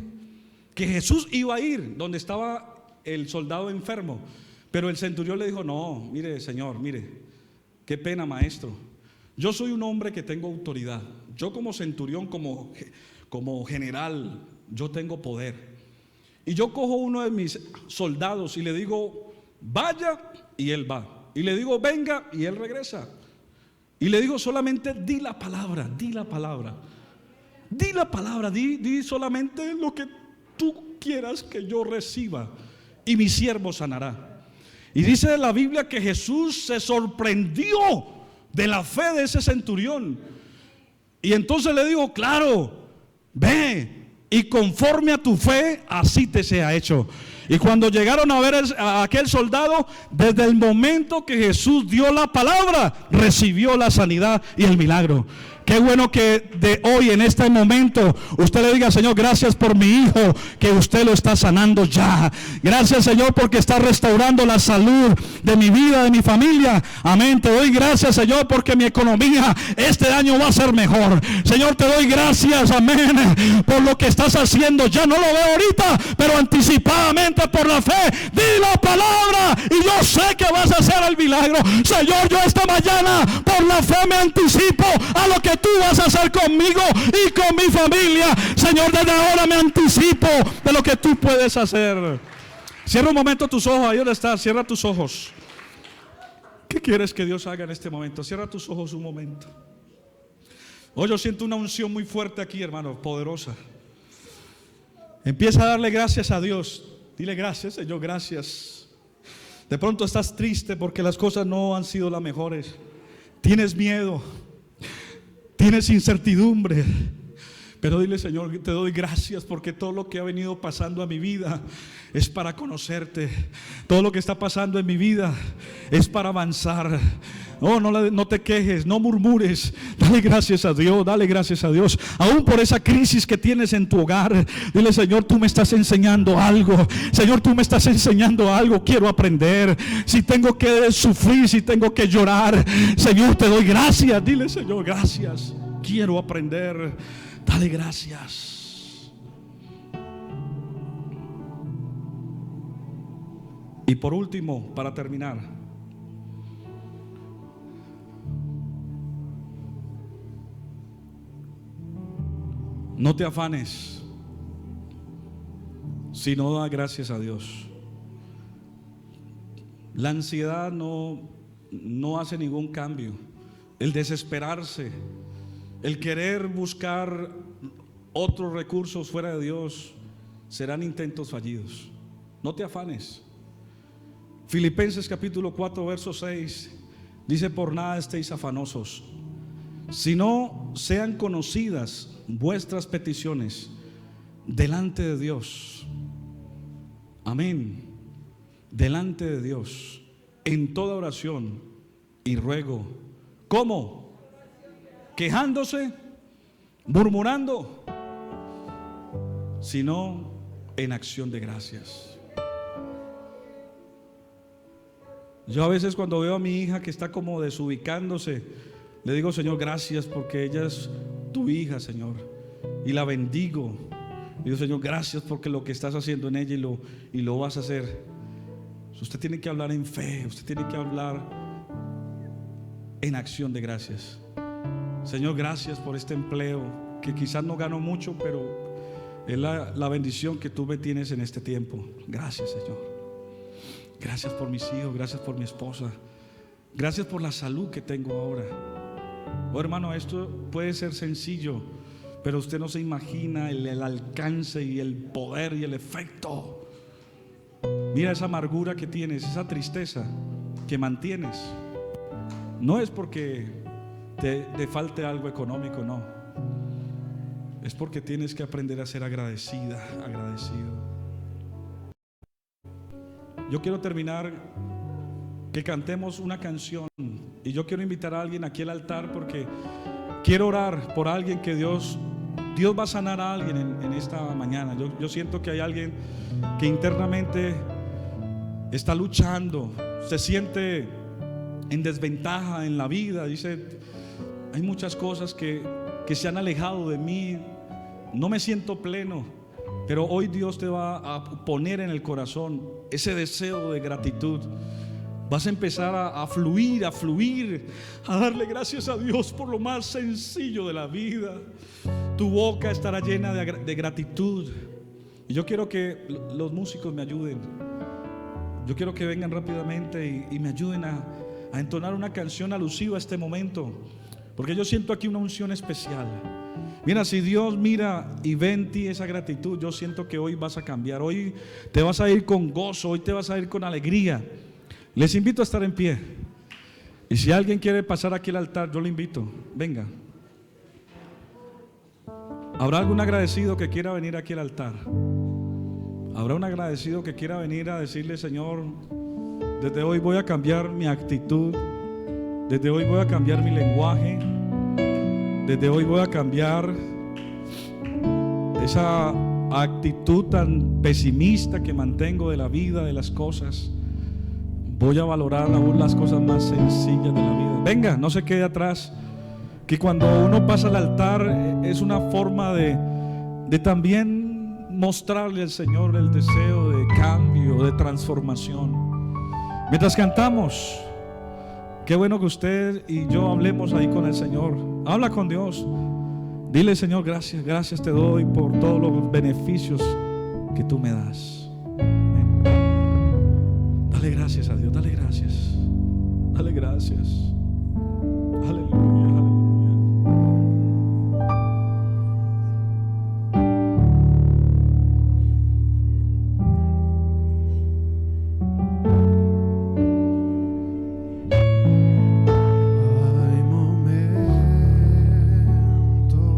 que Jesús iba a ir donde estaba el soldado enfermo. Pero el centurión le dijo: no, mire, Señor, mire, qué pena, maestro. Yo soy un hombre que tengo autoridad. Yo como centurión, como general, yo tengo poder. Y yo cojo uno de mis soldados y le digo: vaya, y él va. Y le digo: venga, y él regresa. Y le digo: solamente di la palabra, di la palabra. Di la palabra, di solamente lo que tú quieras que yo reciba, y mi siervo sanará. Y dice la Biblia que Jesús se sorprendió de la fe de ese centurión. Y entonces le dijo: claro, ve, y conforme a tu fe, así te sea hecho. Y cuando llegaron a ver a aquel soldado, desde el momento que Jesús dio la palabra, recibió la sanidad y el milagro. Qué bueno que de hoy, en este momento, usted le diga: Señor, gracias por mi hijo, que usted lo está sanando ya. Gracias, Señor, porque está restaurando la salud de mi vida, de mi familia. Amén. Te doy gracias, Señor, porque mi economía este año va a ser mejor. Señor, te doy gracias, amén, por lo que estás haciendo. Ya no lo veo ahorita, pero anticipadamente por la fe, di la palabra y yo sé que vas a hacer el milagro. Señor, yo esta mañana por la fe me anticipo a lo que tú vas a hacer conmigo y con mi familia. Señor, desde ahora me anticipo de lo que tú puedes hacer. Cierra un momento tus ojos, ahí donde estás, cierra tus ojos. ¿Qué quieres que Dios haga en este momento? Cierra tus ojos un momento. Hoy yo siento una unción muy fuerte aquí, hermano, poderosa. Empieza a darle gracias a Dios. Dile: gracias, Señor, gracias. De pronto estás triste porque las cosas no han sido las mejores. Tienes miedo, tienes incertidumbre, pero dile: Señor, te doy gracias porque todo lo que ha venido pasando a mi vida es para conocerte. Todo lo que está pasando en mi vida es para avanzar. No te quejes, no murmures. Dale gracias a Dios, dale gracias a Dios. Aún por esa crisis que tienes en tu hogar, dile: Señor, tú me estás enseñando algo. Señor, tú me estás enseñando algo. Quiero aprender. Si tengo que sufrir, si tengo que llorar, Señor, te doy gracias. Dile: Señor, gracias. Quiero aprender. Dale gracias. Y por último, para terminar, no te afanes si no da gracias a Dios. La ansiedad no hace ningún cambio. El desesperarse, el querer buscar otros recursos fuera de Dios, serán intentos fallidos. No te afanes. Filipenses capítulo 4 verso 6 dice: por nada estéis afanosos, sino sean conocidas vuestras peticiones delante de Dios. Amén. Delante de Dios, en toda oración y ruego. ¿Cómo? Quejándose, murmurando, sino en acción de gracias. Yo a veces cuando veo a mi hija que está como desubicándose, le digo: Señor, gracias porque ella es tu hija, Señor, y la bendigo. Digo: Señor, gracias porque lo que estás haciendo en ella y lo vas a hacer. Usted tiene que hablar en fe, usted tiene que hablar en acción de gracias. Señor, gracias por este empleo que quizás no gano mucho, pero es la bendición que tú me tienes en este tiempo. Gracias, Señor. Gracias por mis hijos, gracias por mi esposa, gracias por la salud que tengo ahora. Oh, hermano, esto puede ser sencillo, pero usted no se imagina el alcance y el poder y el efecto. Mira esa amargura que tienes, esa tristeza que mantienes. No es porque te falte algo económico, no. Es porque tienes que aprender a ser agradecido. Yo quiero terminar que cantemos una canción, y yo quiero invitar a alguien aquí al altar porque quiero orar por alguien que Dios va a sanar a alguien en esta mañana. Yo siento que hay alguien que internamente está luchando, se siente en desventaja en la vida. Dice, hay muchas cosas que se han alejado de mí, no me siento pleno. Pero hoy Dios te va a poner en el corazón ese deseo de gratitud. Vas a empezar a fluir, a darle gracias a Dios por lo más sencillo de la vida. Tu boca estará llena de gratitud. Y yo quiero que los músicos me ayuden. Yo quiero que vengan rápidamente y me ayuden a entonar una canción alusiva a este momento, porque yo siento aquí una unción especial. Mira, si Dios mira y ve en ti esa gratitud, yo siento que hoy vas a cambiar. Hoy te vas a ir con gozo, hoy te vas a ir con alegría. Les invito a estar en pie. Y si alguien quiere pasar aquí al altar, yo le invito, venga. ¿Habrá algún agradecido que quiera venir aquí al altar? ¿Habrá un agradecido que quiera venir a decirle, Señor, desde hoy voy a cambiar mi actitud, desde hoy voy a cambiar mi lenguaje, desde hoy voy a cambiar esa actitud tan pesimista que mantengo de la vida, de las cosas? Voy a valorar aún las cosas más sencillas de la vida. Venga, no se quede atrás, que cuando uno pasa al altar es una forma de también mostrarle al Señor el deseo de cambio, de transformación. Mientras cantamos, qué bueno que usted y yo hablemos ahí con el Señor. Habla con Dios. Dile, Señor, gracias, gracias te doy por todos los beneficios que tú me das. Amén. Dale gracias a Dios, dale gracias. Dale gracias. Aleluya, aleluya.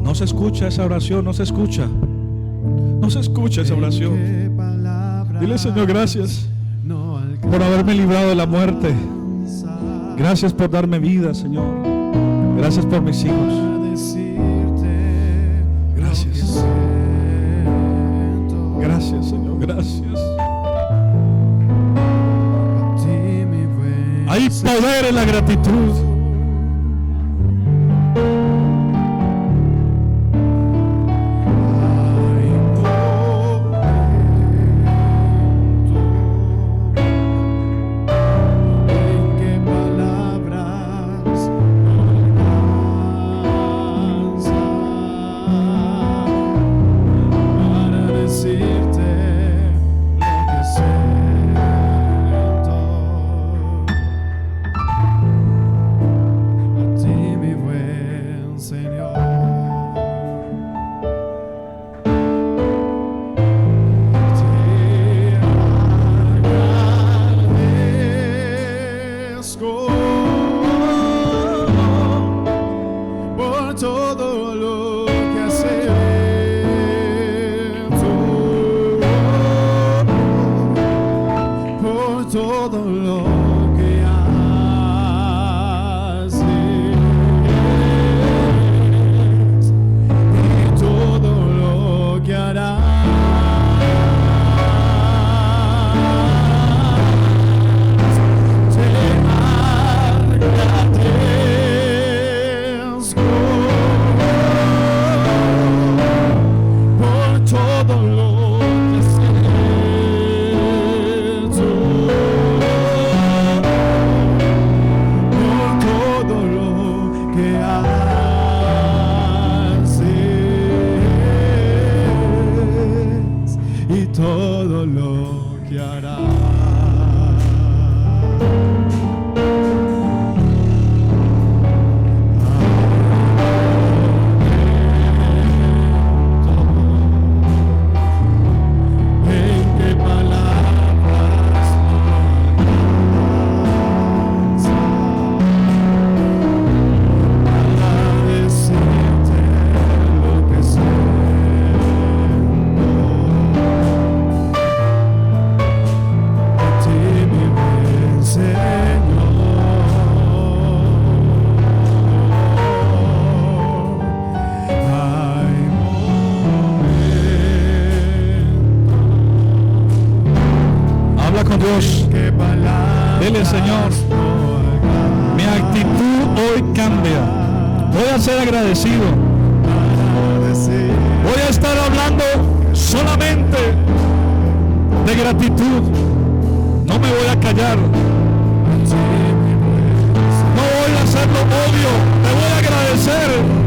No se escucha esa oración, no se escucha. No se escucha esa oración. Dile, Señor, gracias por haberme librado de la muerte. Gracias por darme vida, Señor. Gracias por mis hijos. Gracias. Gracias, Señor, gracias. Hay poder en la gratitud. Dile, Señor, mi actitud hoy cambia. Voy a ser agradecido. Voy a estar hablando solamente de gratitud. No me voy a callar. No voy a hacerlo obvio. Te voy a agradecer.